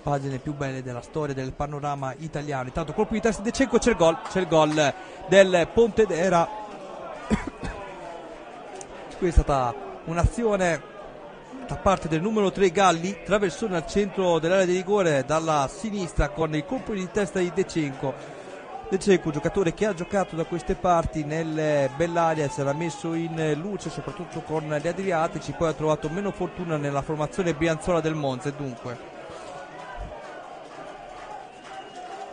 pagine più belle della storia del panorama italiano. Intanto colpo di testa di De Cenco, c'è il gol del Pontedera. Qui è stata un'azione da parte del numero 3 Galli, traversone al centro dell'area di rigore dalla sinistra con il colpo di testa di De Cenco. De Cenco, giocatore che ha giocato da queste parti nel Bellaria, si era messo in luce soprattutto con gli Adriatici, poi ha trovato meno fortuna nella formazione brianzola del Monza, e dunque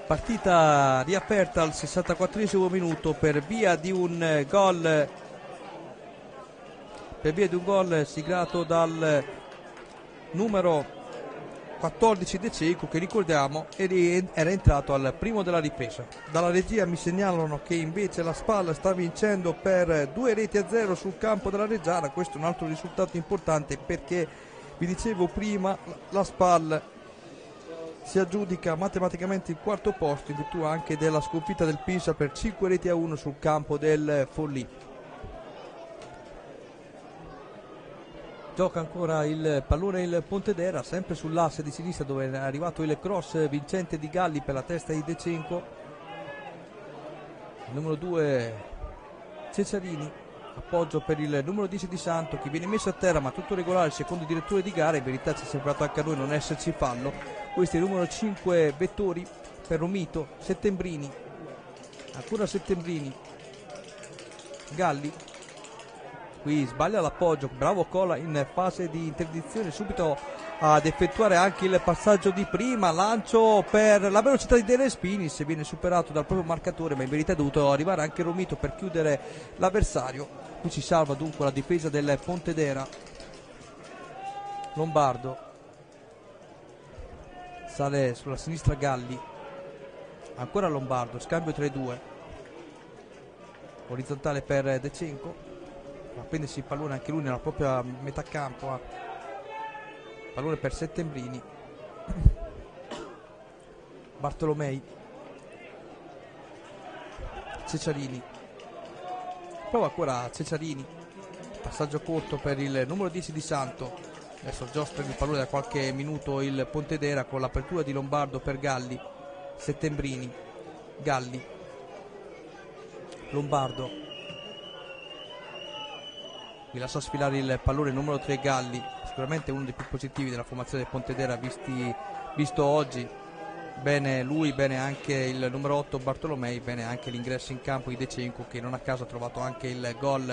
partita riaperta al 64esimo minuto per via di un gol siglato dal numero 14 De Cenco, che ricordiamo era entrato al primo della ripresa. Dalla regia mi segnalano che invece la Spal sta vincendo per 2-0 sul campo della Reggiana. Questo è un altro risultato importante, perché vi dicevo prima la Spal si aggiudica matematicamente il quarto posto in virtù anche della sconfitta del Pisa per 5-1 sul campo del Forlì. Gioca ancora il pallone il Pontedera, sempre sull'asse di sinistra dove è arrivato il cross vincente di Galli per la testa di De Cenco. Il numero 2 Cesarini, appoggio per il numero 10 Di Santo che viene messo a terra ma tutto regolare, secondo il direttore di gara. In verità ci è sembrato anche a noi non esserci fallo. Questo è il numero 5 Vettori per Romito. Settembrini, ancora Settembrini, Galli, qui sbaglia l'appoggio, bravo Cola in fase di interdizione subito ad effettuare anche il passaggio di prima, lancio per la velocità di De Respinis, viene superato dal proprio marcatore ma in verità è dovuto arrivare anche Romito per chiudere l'avversario. Qui si salva dunque la difesa del Pontedera. Lombardo sale sulla sinistra Galli, ancora Lombardo, scambio tra i due, orizzontale per De Cenco, a prendersi il pallone anche lui nella propria metà campo, pallone per Settembrini. Bartolomei, Cesarini, prova ancora Cesarini, passaggio corto per il numero 10 Di Santo. Adesso giostra il pallone da qualche minuto il Pontedera con l'apertura di Lombardo per Galli. Settembrini, Galli, Lombardo, vi lascia sfilare il pallone numero 3 Galli, sicuramente uno dei più positivi della formazione del Pontedera visto oggi. Bene lui, bene anche il numero 8 Bartolomei, bene anche l'ingresso in campo di De Cenco che non a caso ha trovato anche il gol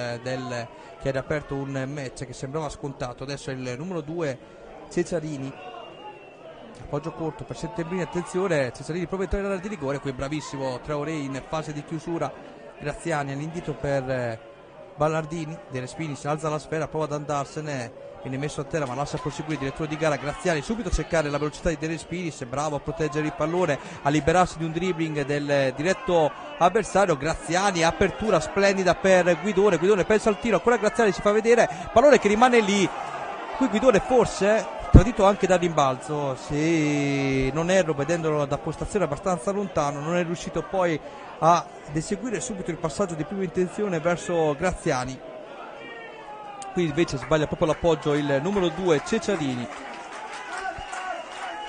che ha riaperto un match che sembrava scontato. Adesso è il numero 2 Cesarini, appoggio corto per Settembrini, attenzione, Cesarini prova a entrare nell'area di rigore, qui bravissimo Traoré in fase di chiusura. Graziani all'indietro per Ballardini, De Respinis alza la sfera, prova ad andarsene, viene messo a terra ma lascia proseguire il direttore di gara. Graziani subito a cercare la velocità di De Respinis, bravo a proteggere il pallone, a liberarsi di un dribbling del diretto avversario. Graziani, apertura splendida per Guidone, Guidone pensa al tiro, ancora Graziani si fa vedere, pallone che rimane lì. Qui Guidone forse tradito anche da rimbalzo, se non erro vedendolo da postazione abbastanza lontano, non è riuscito poi ad eseguire subito il passaggio di prima intenzione verso Graziani. Qui invece sbaglia proprio l'appoggio il numero 2 Cesarini,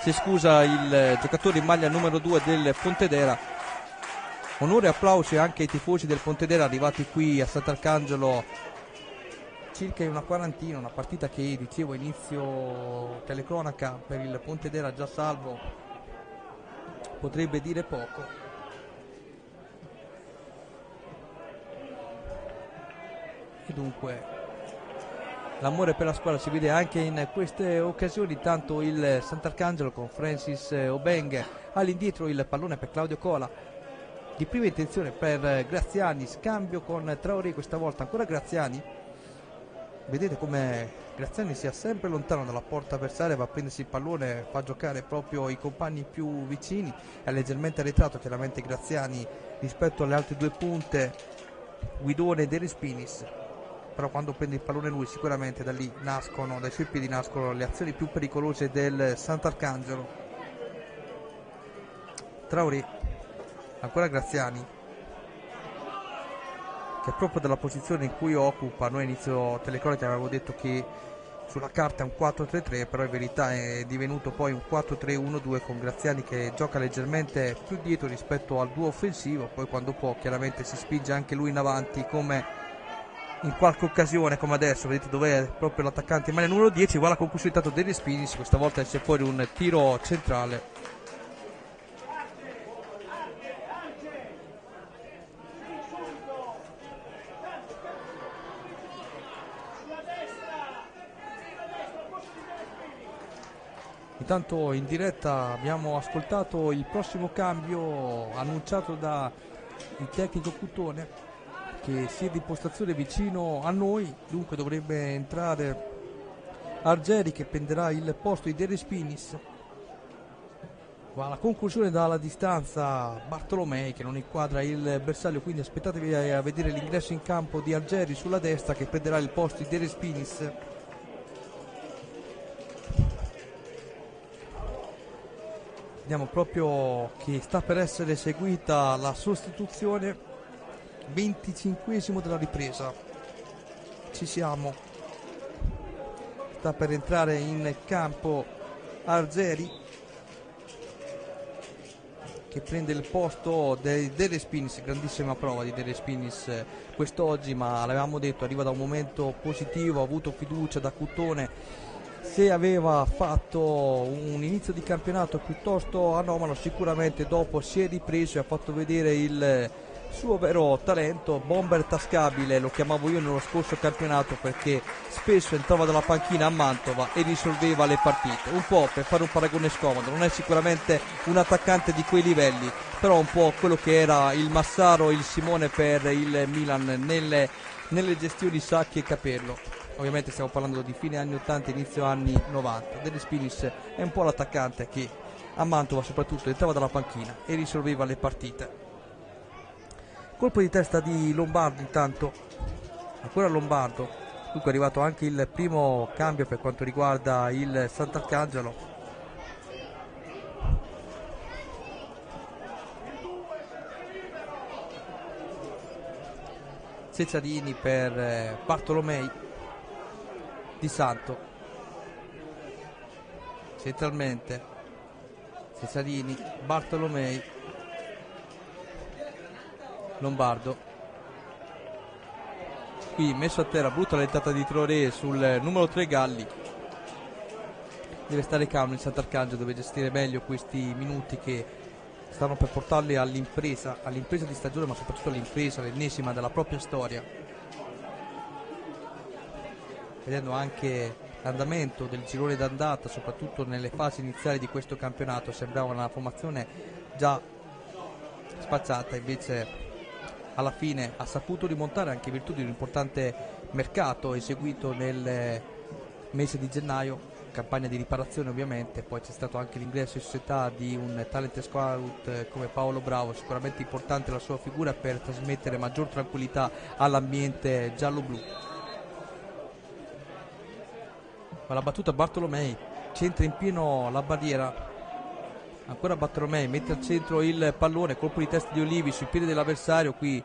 si scusa il giocatore in maglia numero 2 del Pontedera. Onore e applausi anche ai tifosi del Pontedera arrivati qui a Sant'Arcangelo, circa una quarantina, una partita che dicevo inizio telecronaca per il Pontedera già salvo potrebbe dire poco. E dunque l'amore per la squadra si vede anche in queste occasioni. Tanto il Sant'Arcangelo con Francis Obeng, all'indietro il pallone per Claudio Cola, di prima intenzione per Graziani, scambio con Traoré, questa volta ancora Graziani. Vedete come Graziani sia sempre lontano dalla porta avversaria, va a prendersi il pallone, fa giocare proprio i compagni più vicini, è leggermente arretrato chiaramente Graziani rispetto alle altre due punte, Guidone e De Respinis. Però quando prende il pallone lui sicuramente da lì nascono, dai suoi piedi nascono le azioni più pericolose del Sant'Arcangelo. Traoré, ancora Graziani, che è proprio dalla posizione in cui occupa. Noi inizio telecronaca avevo detto che sulla carta è un 4-3-3, però in verità è divenuto poi un 4-3-1-2 con Graziani che gioca leggermente più dietro rispetto al duo offensivo, poi quando può chiaramente si spinge anche lui in avanti, come in qualche occasione come adesso, vedete dove è proprio l'attaccante in maglia numero 10, guarda con cui è De Respinis, questa volta esce fuori un tiro centrale. Intanto in diretta abbiamo ascoltato il prossimo cambio annunciato da il tecnico Cutone, che sia di postazione vicino a noi, dunque dovrebbe entrare Argeri che prenderà il posto di De Respinis. Va alla conclusione dalla distanza Bartolomei che non inquadra il bersaglio, quindi aspettatevi a vedere l'ingresso in campo di Argeri sulla destra che prenderà il posto di De Respinis. Vediamo proprio che sta per essere eseguita la sostituzione, 25esimo della ripresa. Ci siamo. Sta per entrare in campo Arzeri, che prende il posto di De Spinis. Grandissima prova di De Spinis quest'oggi, ma l'avevamo detto, arriva da un momento positivo, ha avuto fiducia da Cutone. Se aveva fatto un inizio di campionato piuttosto anomalo, sicuramente dopo si è ripreso e ha fatto vedere il suo vero talento. Bomber tascabile lo chiamavo io nello scorso campionato, perché spesso entrava dalla panchina a Mantova e risolveva le partite. Un po', per fare un paragone scomodo, non è sicuramente un attaccante di quei livelli, però un po' quello che era il Massaro, il Simone per il Milan nelle gestioni Sacchi e Capello. Ovviamente stiamo parlando di fine anni 80 inizio anni 90. De Spinis è un po' l'attaccante che a Mantova soprattutto entrava dalla panchina e risolveva le partite. Colpo di testa di Lombardo, intanto ancora Lombardo. Dunque è arrivato anche il primo cambio per quanto riguarda il Sant'Arcangelo. Cesarini per Bartolomei. Di Santo centralmente, Cesarini, Bartolomei, Lombardo. Qui messo a terra, brutta l'entrata di Traoré sul numero 3 Galli. Deve stare calmo il Sant'Arcangelo, deve gestire meglio questi minuti che stanno per portarli all'impresa di stagione, ma soprattutto all'impresa, l'ennesima della propria storia. Vedendo anche l'andamento del girone d'andata, soprattutto nelle fasi iniziali di questo campionato, sembrava una formazione già spazzata, invece alla fine ha saputo rimontare anche in virtù di un importante mercato eseguito nel mese di gennaio, campagna di riparazione ovviamente. Poi c'è stato anche l'ingresso in società di un talent scout come Paolo Bravo, sicuramente importante la sua figura per trasmettere maggior tranquillità all'ambiente giallo-blu. La battuta Bartolomei, centra in pieno la barriera, ancora Bartolomei, mette al centro il pallone, colpo di testa di Olivi sui piedi dell'avversario. Qui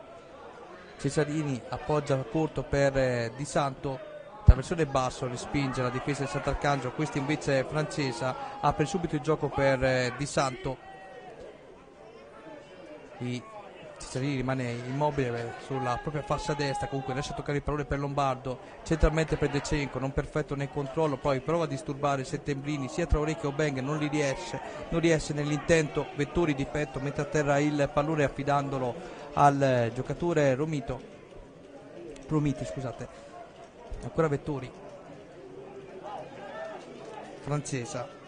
Cesarini appoggia corto per Di Santo, traversone basso, respinge la difesa del Sant'Arcangelo. Questa invece è Francesa, apre subito il gioco per Di Santo. Cesarini rimane immobile sulla propria fascia destra, comunque riesce a toccare il pallone per Lombardo, centralmente per Decenco, non perfetto nel controllo, poi prova a disturbare i settembrini, sia Traoré che Obeng, non riesce nell'intento. Vettori di petto, mette a terra il pallone affidandolo al giocatore Promiti, scusate. Ancora Vettori, Francesa.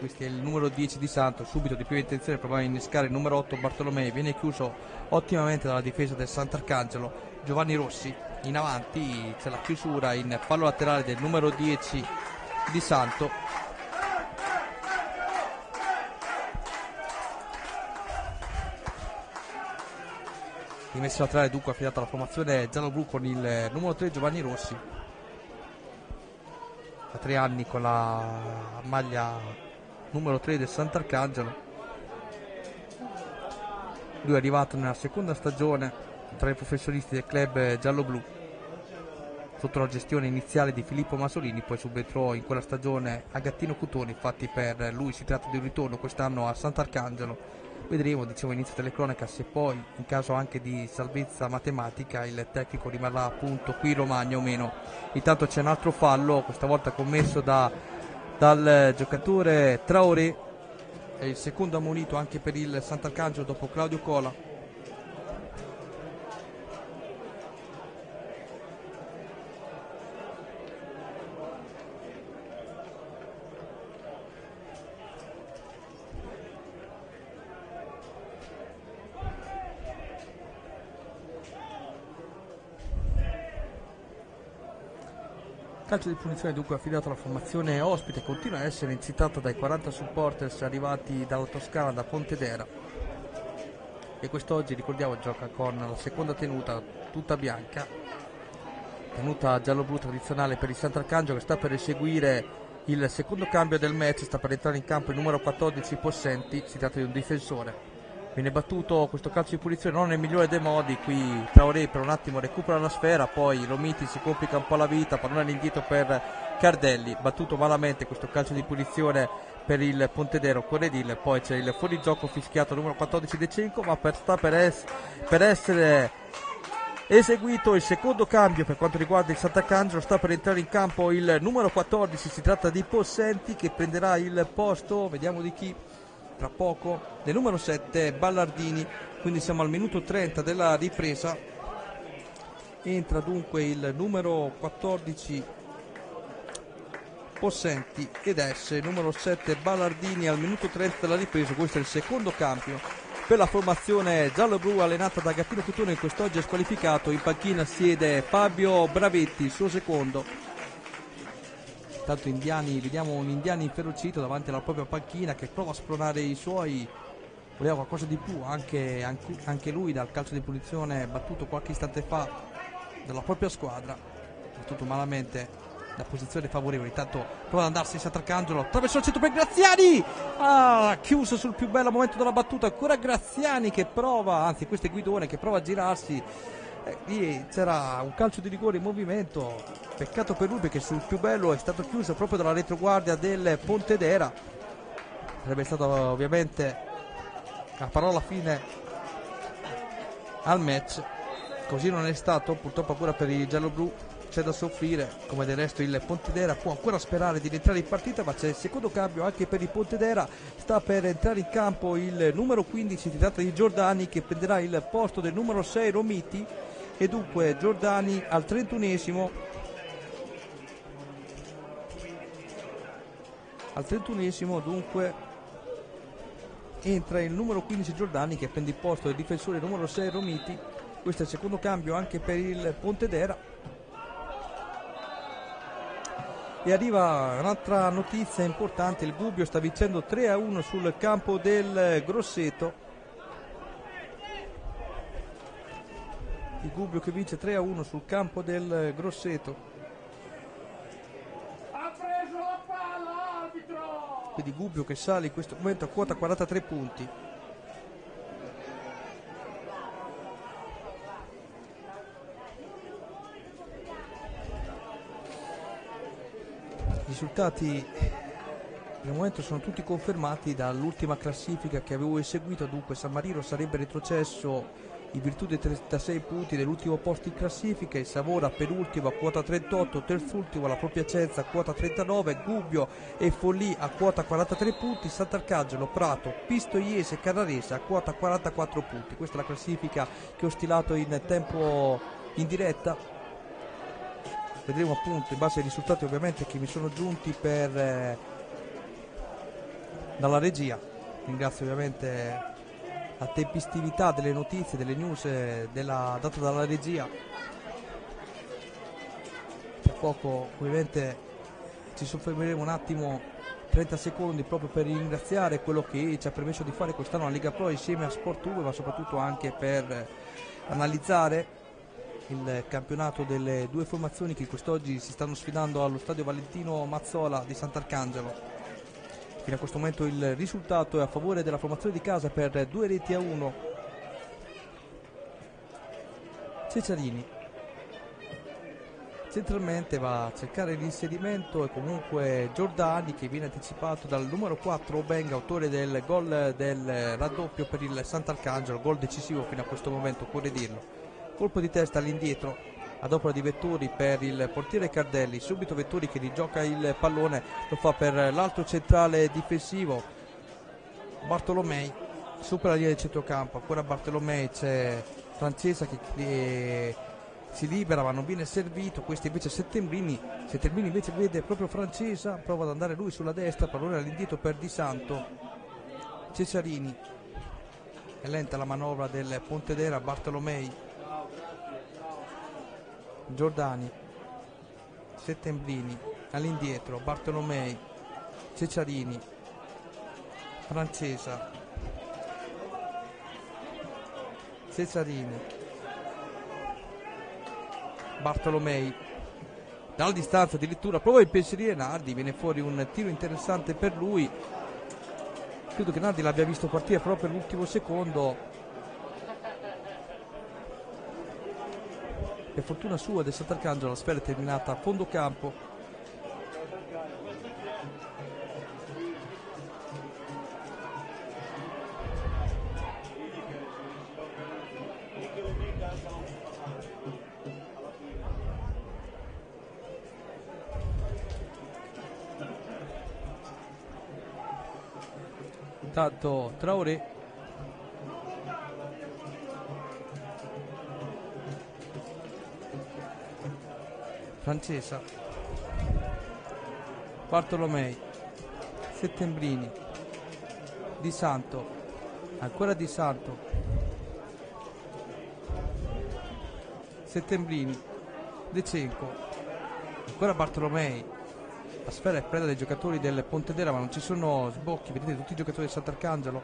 Questo è il numero 10 di Santo, subito di prima intenzione provava a innescare il numero 8 Bartolomei, viene chiuso ottimamente dalla difesa del Sant'Arcangelo. Giovanni Rossi in avanti, c'è la chiusura in fallo laterale del numero 10 di Santo. Rimessa laterale dunque affidata alla formazione giallo-blu con il numero 3 Giovanni Rossi, da 3 anni con la maglia numero 3 del Sant'Arcangelo. Lui è arrivato nella seconda stagione tra i professionisti del club giallo-blu sotto la gestione iniziale di Filippo Masolini, poi subentrò in quella stagione a Gattino Cutoni. Infatti per lui si tratta di un ritorno quest'anno a Sant'Arcangelo. Vedremo, dicevo inizio delle cronache, se poi in caso anche di salvezza matematica il tecnico rimarrà appunto qui in Romagna o meno. Intanto c'è un altro fallo, questa volta commesso dal giocatore Traoré, è il secondo ammonito anche per il Sant'Arcangelo dopo Claudio Cola. Calcio di punizione dunque affidato alla formazione ospite, continua a essere incitata dai 40 supporters arrivati dalla Toscana, da Pontedera, e quest'oggi, ricordiamo, gioca con la seconda tenuta tutta bianca, tenuta giallo-blu tradizionale per il Sant'Arcangelo, che sta per eseguire il secondo cambio del match. Sta per entrare in campo il numero 14 Possenti, si tratta di un difensore. Viene battuto questo calcio di punizione non nel migliore dei modi, qui Traoré per un attimo recupera la sfera, poi Romiti si complica un po' la vita, pallone all'indietro per Cardelli, battuto malamente questo calcio di punizione per il Pontedera, occorre dirle, poi c'è il fuorigioco fischiato numero 14 De Cenco, ma sta per essere eseguito il secondo cambio per quanto riguarda il Sant'Arcangelo. Sta per entrare in campo il numero 14, si tratta di Possenti, che prenderà il posto, vediamo di chi, tra poco, del numero 7 Ballardini. Quindi siamo al minuto 30 della ripresa. Entra dunque il numero 14 Possenti ed esce il numero 7 Ballardini al minuto 30 della ripresa. Questo è il secondo cambio per la formazione giallo-blu allenata da Gattino Tutone, che quest'oggi è squalificato. In panchina siede Fabio Bravetti, il suo secondo. Tanto indiani, vediamo un indiano inferocito davanti alla propria panchina che prova a spronare i suoi. Voleva qualcosa di più anche lui dal calcio di punizione battuto qualche istante fa dalla propria squadra, battuto malamente da posizione favorevole. Intanto prova ad andarsi Sant'Arcangelo, attraverso il centro per Graziani, chiuso sul più bello momento della battuta, ancora Graziani che prova, anzi questo è Guidone che prova a girarsi. Lì c'era un calcio di rigore in movimento, peccato per lui perché sul più bello è stato chiuso proprio dalla retroguardia del Pontedera. Sarebbe stato ovviamente la parola fine al match, così non è stato, purtroppo ancora per i gialloblu c'è da soffrire, come del resto il Pontedera può ancora sperare di rientrare in partita, ma c'è il secondo cambio anche per il Pontedera. Sta per entrare in campo il numero 15, si tratta di Giordani, che prenderà il posto del numero 6 Romiti, e dunque Giordani al 31esimo. Al 31esimo dunque entra il numero 15 Giordani, che prende il posto del difensore numero 6 Romiti. Questo è il secondo cambio anche per il Pontedera. E arriva un'altra notizia importante: il Gubbio sta vincendo 3-1 sul campo del Grosseto. Il Gubbio che vince 3-1 sul campo del Grosseto. Ha preso la palla, arbitro! Quindi Gubbio che sale in questo momento a quota 43 punti. I risultati per il momento sono tutti confermati dall'ultima classifica che avevo eseguito. Dunque San Marino sarebbe retrocesso in virtù dei 36 punti dell'ultimo posto in classifica, il Savona penultimo a quota 38, terzultimo la propria Piacenza a quota 39, Gubbio e Forlì a quota 43 punti, Sant'Arcangelo, Prato, Pistoiese e Canarese a quota 44 punti. Questa è la classifica che ho stilato in tempo in diretta. Vedremo appunto in base ai risultati ovviamente che mi sono giunti dalla regia. Ringrazio ovviamente la tempestività delle notizie, delle news data dalla regia. Tra poco ovviamente ci soffermeremo un attimo, 30 secondi, proprio per ringraziare quello che ci ha permesso di fare quest'anno la Lega Pro insieme a Sport 2, ma soprattutto anche per analizzare il campionato delle due formazioni che quest'oggi si stanno sfidando allo stadio Valentino Mazzola di Sant'Arcangelo. Fino a questo momento il risultato è a favore della formazione di casa per 2-1. Cesarini centralmente va a cercare l'inserimento, e comunque Giordani che viene anticipato dal numero 4 Obenga, autore del gol del raddoppio per il Sant'Arcangelo, gol decisivo fino a questo momento, occorre dirlo. Colpo di testa all'indietro ad opera di Vettori per il portiere Cardelli, subito Vettori che rigioca il pallone, lo fa per l'altro centrale difensivo Bartolomei, supera la linea del centrocampo, ancora Bartolomei, c'è Francesa che si libera ma non viene servito, questo invece Settembrini invece vede proprio Francesa, prova ad andare lui sulla destra, pallone all'indietro per Di Santo, Cesarini, è lenta la manovra del Pontedera, Bartolomei, Giordani, Settembrini, all'indietro, Bartolomei, Cesarini, Francesa, Cesarini, Bartolomei, dalla distanza addirittura prova a impensierire Nardi, viene fuori un tiro interessante per lui. Credo che Nardi l'abbia visto partire proprio all'ultimo secondo. Per fortuna sua del Sant'Arcangelo la sfera è terminata a fondo campo. Intanto Traoré Francesa, Bartolomei, Settembrini, Di Santo, ancora Di Santo, Settembrini, Decenco, ancora Bartolomei. La sfera è preda dei giocatori del Pontedera, ma non ci sono sbocchi, vedete tutti i giocatori del Sant'Arcangelo,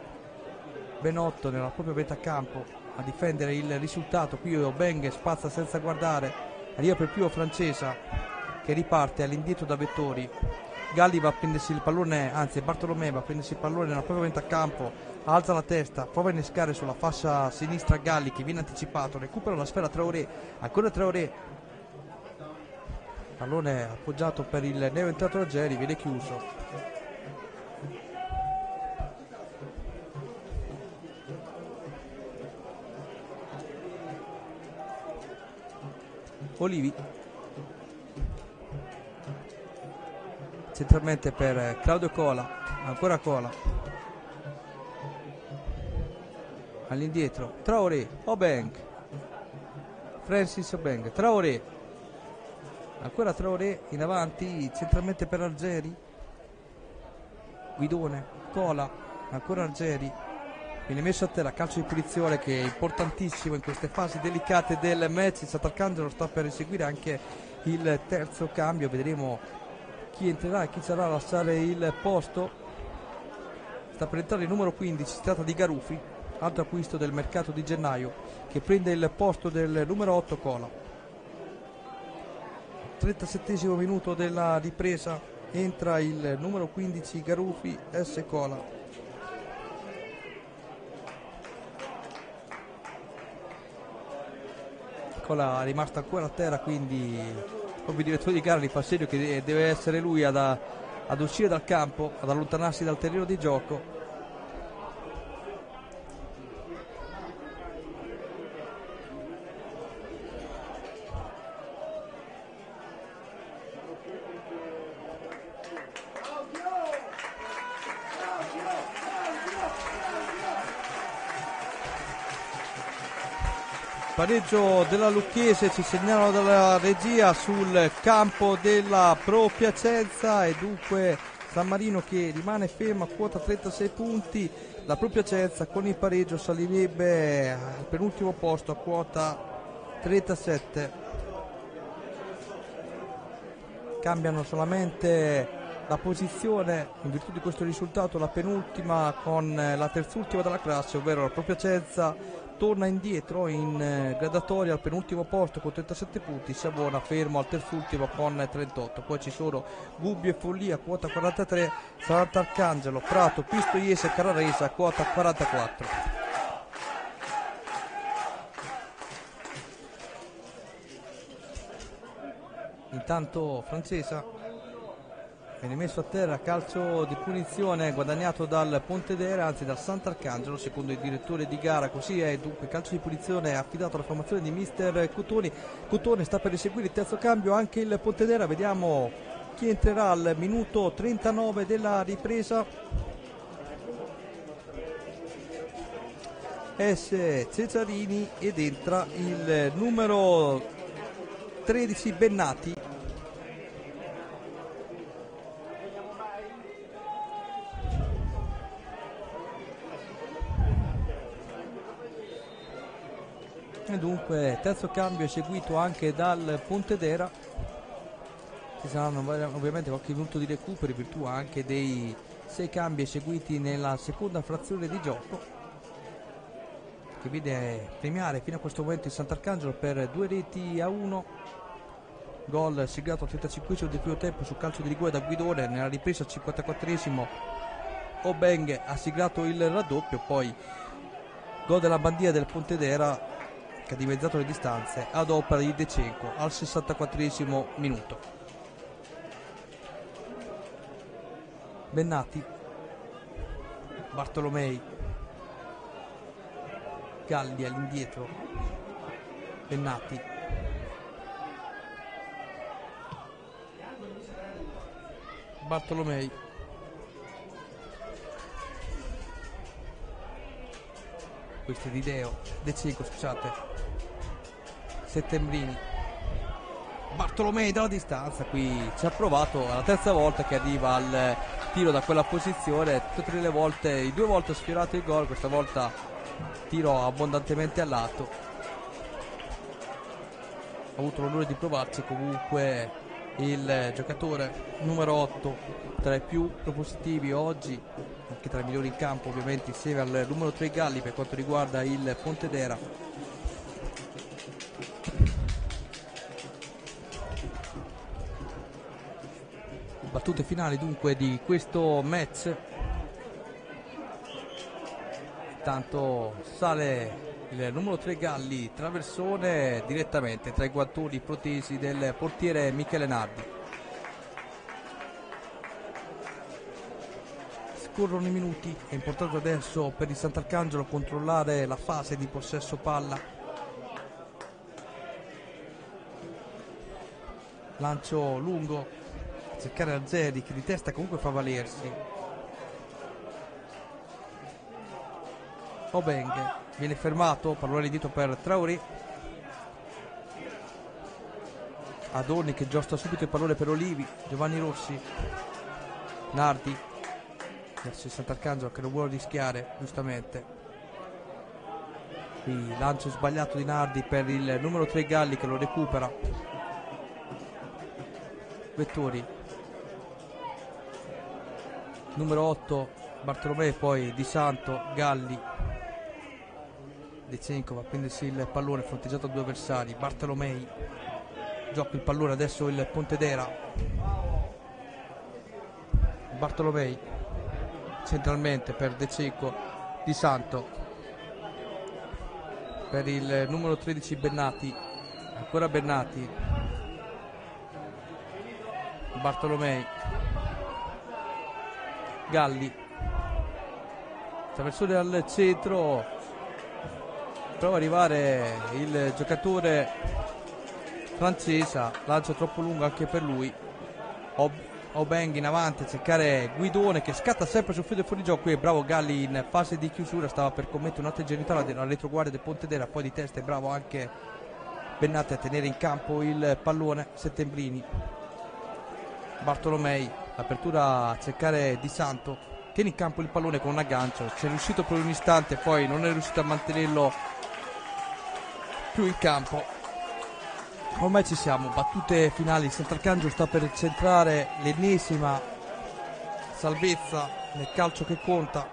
ben 8 nella propria metà campo a difendere il risultato. Qui Obeng spazza senza guardare, arriva per più Francesa che riparte all'indietro da Vettori. Galli va a prendersi il pallone, anzi Bartolomei va a prendersi il pallone nella propria metà campo, alza la testa, prova a innescare sulla fascia sinistra Galli che viene anticipato, recupera la sfera Traoré, ancora Traoré. Pallone appoggiato per il neo entrato Ruggeri, viene chiuso. Olivi centralmente per Claudio Cola, ancora Cola, all'indietro Traoré, Obeng, Francis Obeng, Traoré, ancora Traoré in avanti centralmente per Algeri, Guidone, Cola, ancora Algeri, viene messo a terra, calcio di punizione che è importantissimo in queste fasi delicate del match. Il Sant'Arcangelo sta per eseguire anche il terzo cambio, vedremo chi entrerà e chi sarà a lasciare il posto. Sta per entrare il numero 15, si tratta di Garufi, altro acquisto del mercato di gennaio, che prende il posto del numero 8 Cola. 37esimo minuto della ripresa, entra il numero 15 Garufi, S Cola. Cola è rimasto ancora a terra, quindi proprio il direttore di gara gli fa segno che deve essere lui ad uscire dal campo, ad allontanarsi dal terreno di gioco. Pareggio della Lucchese, ci segnalano dalla regia, sul campo della Pro Piacenza, e dunque San Marino che rimane fermo a quota 36 punti. La Pro Piacenza con il pareggio salirebbe al penultimo posto a quota 37. Cambiano solamente la posizione in virtù di questo risultato, la penultima con la terzultima della classe, ovvero la Pro Piacenza torna indietro in gradatoria al penultimo posto con 37 punti, Savona fermo al terzultimo con 38. Poi ci sono Gubbio e Follia a quota 43, Sant'Arcangelo, Prato, Pistoiese e Carrarese a quota 44. Intanto Francesa viene messo a terra, calcio di punizione guadagnato dal Pontedera, anzi dal Sant'Arcangelo secondo il direttore di gara, così è. Dunque calcio di punizione affidato alla formazione di mister Cotoni. Cotone sta per eseguire il terzo cambio anche il Pontedera, vediamo chi entrerà al minuto 39 della ripresa. S Cesarini ed entra il numero 13 Bennati. E dunque terzo cambio eseguito anche dal Pontedera. Ci saranno ovviamente qualche minuto di recupero in virtù anche dei 6 cambi eseguiti nella seconda frazione di gioco, che vede premiare fino a questo momento il Sant'Arcangelo per 2-1. Gol siglato al 35esimo del primo tempo su calcio di rigore da Guidone. Nella ripresa al 54esimo Obeng ha siglato il raddoppio. Poi gol della bandiera del Pontedera che ha dimezzato le distanze ad opera di De Cenco al 64esimo minuto. Bennati, Bartolomei, Galli all'indietro, Bennati, Bartolomei, questo è di De Cenco, scusate, Settembrini, Bartolomei dalla distanza, qui ci ha provato, alla terza volta che arriva al tiro da quella posizione, tutte le volte, 2 volte ha sfiorato il gol, questa volta tiro abbondantemente a lato. Ha avuto l'onore di provarci comunque il giocatore numero 8, tra i più propositivi oggi, anche tra i migliori in campo ovviamente, insieme al numero 3 Galli per quanto riguarda il Pontedera. Battute finali dunque di questo match. Intanto sale il numero 3 Galli, traversone direttamente tra i guantoni protesi del portiere Michele Nardi. Scorrono i minuti, è importante adesso per il Sant'Arcangelo controllare la fase di possesso palla. Lancio lungo, cercare Azzeri che di testa comunque fa valersi. Obeng viene fermato, pallone dito per Traoré. Adorni che giostra subito il pallone per Olivi. Giovanni Rossi, Nardi verso il Sant'Arcangelo che non vuole rischiare giustamente. Qui lancio sbagliato di Nardi per il numero 3 Galli che lo recupera. Vettori, numero 8 Bartolomei, poi Di Santo, Galli, De Cenco va a prendersi il pallone fronteggiato da 2 avversari. Bartolomei gioca il pallone adesso il Pontedera. Bartolomei centralmente per De Cenco, Di Santo per il numero 13 Bennati, ancora Bennati, Bartolomei, Galli, traversone al centro, prova ad arrivare il giocatore francese, lancio troppo lungo anche per lui. Obeng in avanti a cercare Guidone che scatta sempre sul filo del fuorigioco. Qui è bravo Galli in fase di chiusura, stava per commettere un'altra genitorialità alla retroguardia del Pontedera, poi di testa è bravo anche Bennati a tenere in campo il pallone. Settembrini, Bartolomei, apertura a cercare Di Santo, tiene in campo il pallone con un aggancio, ci è riuscito per un istante, poi non è riuscito a mantenerlo più in campo. Ormai ci siamo, battute finali, Sant'Arcangelo sta per centrare l'ennesima salvezza nel calcio che conta.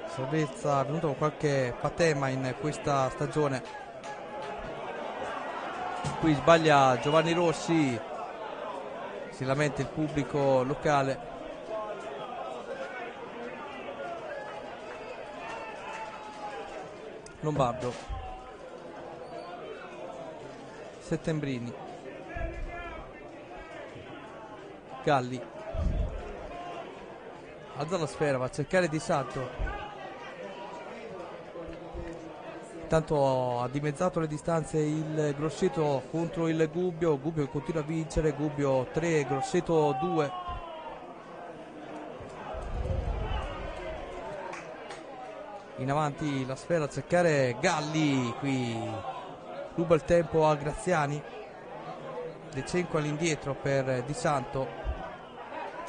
Salvezza venuta con qualche patema in questa stagione. Qui sbaglia Giovanni Rossi, si lamenta il pubblico locale. Lombardo, Settembrini, Galli, alza la sfera, va a cercare Di Santo. Intanto ha dimezzato le distanze il Grosseto contro il Gubbio che continua a vincere, Gubbio 3, Grosseto 2. In avanti la sfera a cercare Galli, qui ruba il tempo a Graziani. De Cenco all'indietro per Di Santo,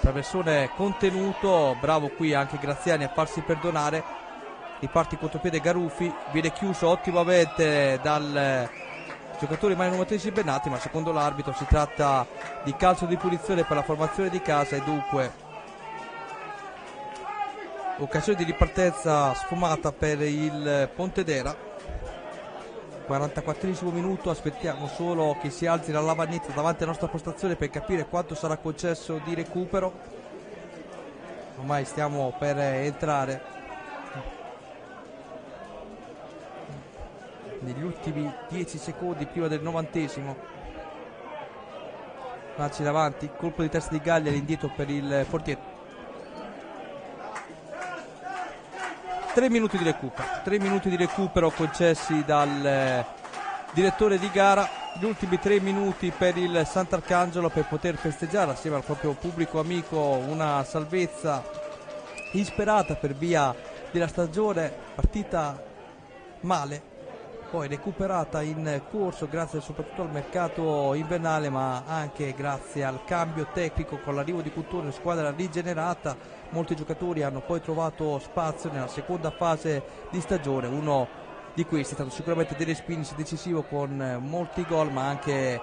traversone contenuto, bravo qui anche Graziani a farsi perdonare. Riparte in contropiede Garuffi, viene chiuso ottimamente dal giocatore Mario numero 13 Bennati, ma secondo l'arbitro si tratta di calcio di punizione per la formazione di casa e dunque occasione di ripartenza sfumata per il Pontedera. 44esimo minuto, aspettiamo solo che si alzi la lavagnetta davanti alla nostra postazione per capire quanto sarà concesso di recupero. Ormai stiamo per entrare negli ultimi 10 secondi prima del 90esimo. Lanci davanti, colpo di testa di Galli all'indietro per il portiere. 3 minuti di recupero concessi dal direttore di gara, gli ultimi 3 minuti per il Sant'Arcangelo per poter festeggiare assieme al proprio pubblico amico una salvezza insperata per via della stagione partita male, poi recuperata in corso grazie soprattutto al mercato invernale, ma anche grazie al cambio tecnico con l'arrivo di Cuttone, squadra rigenerata. Molti giocatori hanno poi trovato spazio nella seconda fase di stagione, uno di questi è stato sicuramente De Respinis, decisivo con molti gol, ma anche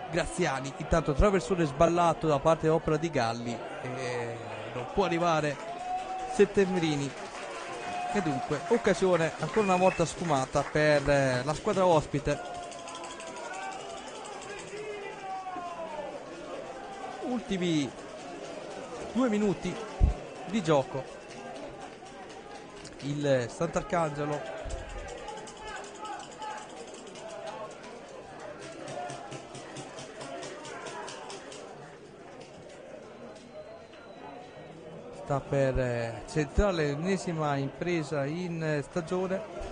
Graziani. Intanto traversone sballato da parte dell'Opera di Galli e non può arrivare Settembrini, e dunque occasione ancora una volta sfumata per la squadra ospite. Ultimi 2 minuti di gioco, il Sant'Arcangelo sta per centrare l'ennesima impresa in stagione.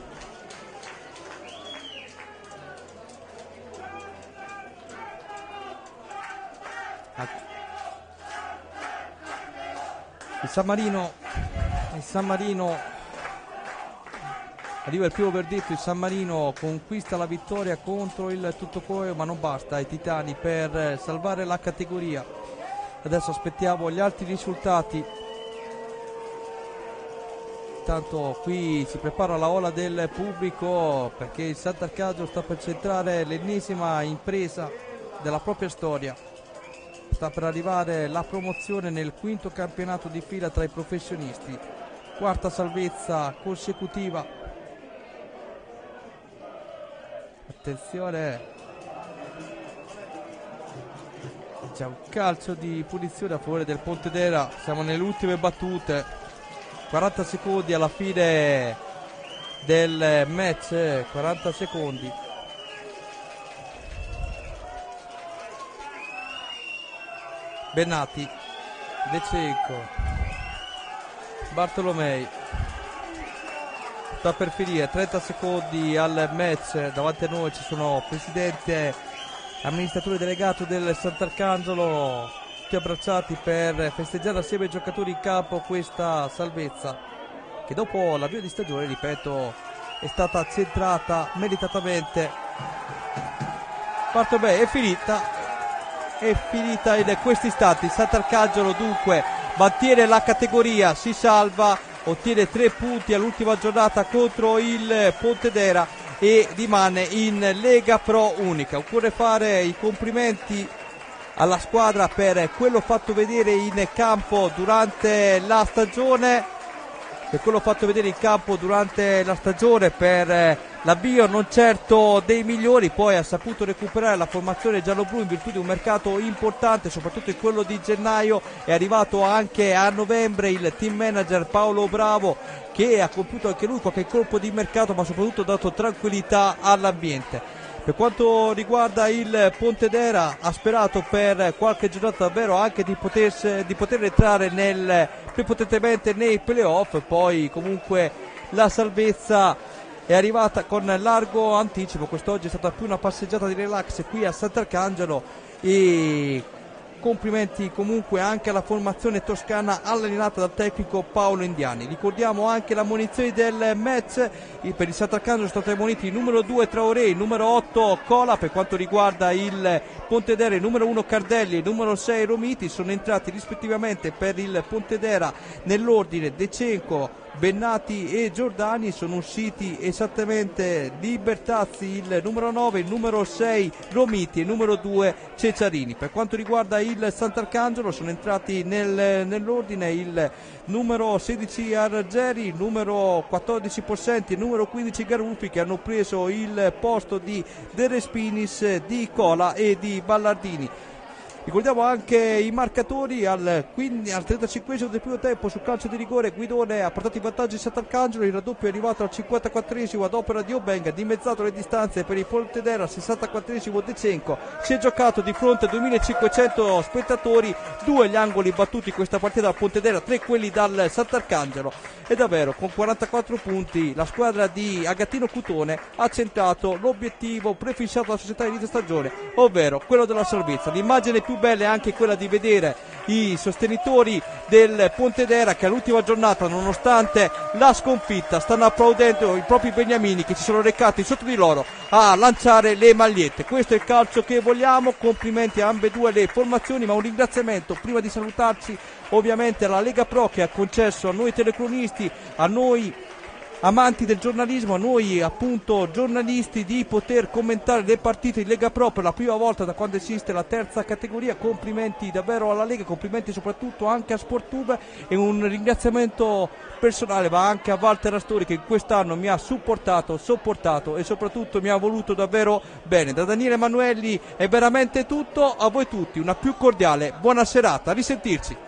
Il San Marino arriva il primo verdetto, il San Marino conquista la vittoria contro il Tuttocoeo, ma non basta ai titani per salvare la categoria. Adesso aspettiamo gli altri risultati. Intanto qui si prepara la ola del pubblico perché il Sant'Arcangelo sta per centrare l'ennesima impresa della propria storia. Sta per arrivare la promozione nel 5° campionato di fila tra i professionisti, 4ª salvezza consecutiva. Attenzione, c'è un calcio di punizione a favore del Pontedera, siamo nelle ultime battute, 40 secondi alla fine del match, 40 secondi. Bennati, De Cenco, Bartolomei, sta per finire, 30 secondi al match, davanti a noi ci sono presidente, amministratore delegato del Sant'Arcangelo, tutti abbracciati per festeggiare assieme ai giocatori in campo questa salvezza che dopo l'avvio di stagione, ripeto, è stata centrata meritatamente. Bartolomei, è finita in questi istanti. Sant'Arcangelo dunque mantiene la categoria, si salva, ottiene 3 punti all'ultima giornata contro il Pontedera e rimane in Lega Pro Unica. Occorre fare i complimenti alla squadra per quello fatto vedere in campo durante la stagione, per l'avvio non certo dei migliori, poi ha saputo recuperare la formazione gialloblu in virtù di un mercato importante, soprattutto in quello di gennaio. È arrivato anche a novembre il team manager Paolo Bravo, che ha compiuto anche lui qualche colpo di mercato, ma soprattutto ha dato tranquillità all'ambiente. Per quanto riguarda il Pontedera, ha sperato per qualche giornata davvero anche di poter entrare prepotentemente nei playoff, poi comunque la salvezza è arrivata con largo anticipo. Quest'oggi è stata più una passeggiata di relax qui a Sant'Arcangelo e complimenti comunque anche alla formazione toscana allenata dal tecnico Paolo Indiani. Ricordiamo anche la munizione del match. Per il Sant'Arcangelo sono stati ammoniti il numero 2 Traoré, il numero 8 Cola. Per quanto riguarda il Pontedera, il numero 1 Cardelli e il numero 6 Romiti. Sono entrati rispettivamente per il Pontedera nell'ordine De Cenco, Bennati e Giordani, sono usciti esattamente Libertazzi il numero 9, il numero 6 Romiti e il numero 2 Ceccarini. Per quanto riguarda il Sant'Arcangelo sono entrati nell'ordine il numero 16 Argeri, il numero 14 Possenti e il numero 15 Garuffi, che hanno preso il posto di De Respinis, di Cola e di Ballardini. Ricordiamo anche i marcatori al 35esimo del primo tempo sul calcio di rigore. Guidone ha portato in vantaggio il Sant'Arcangelo, il raddoppio è arrivato al 54esimo ad opera di Obenga, dimezzato le distanze per il Pontedera al 64esimo Decenco. Si è giocato di fronte a 2500 spettatori, 2 gli angoli battuti in questa partita dal Pontedera, 3 quelli dal Sant'Arcangelo, e davvero con 44 punti la squadra di Agattino Cutone ha centrato l'obiettivo prefissato alla società inizio stagione, ovvero quello della salvezza. L'immagine più bella è anche quella di vedere i sostenitori del Pontedera che all'ultima giornata, nonostante la sconfitta, stanno applaudendo i propri beniamini che ci sono recati sotto di loro a lanciare le magliette. Questo è il calcio che vogliamo, complimenti a ambedue le formazioni, ma un ringraziamento prima di salutarci ovviamente alla Lega Pro, che ha concesso a noi telecronisti, a noi amanti del giornalismo, a noi appunto giornalisti, di poter commentare le partite di Lega Pro per la prima volta da quando esiste la terza categoria. Complimenti davvero alla Lega, complimenti soprattutto anche a Sportube, e un ringraziamento personale va anche a Walter Astori, che quest'anno mi ha supportato, sopportato e soprattutto mi ha voluto davvero bene. Da Daniele Manuelli è veramente tutto, a voi tutti una più cordiale buona serata, a risentirci.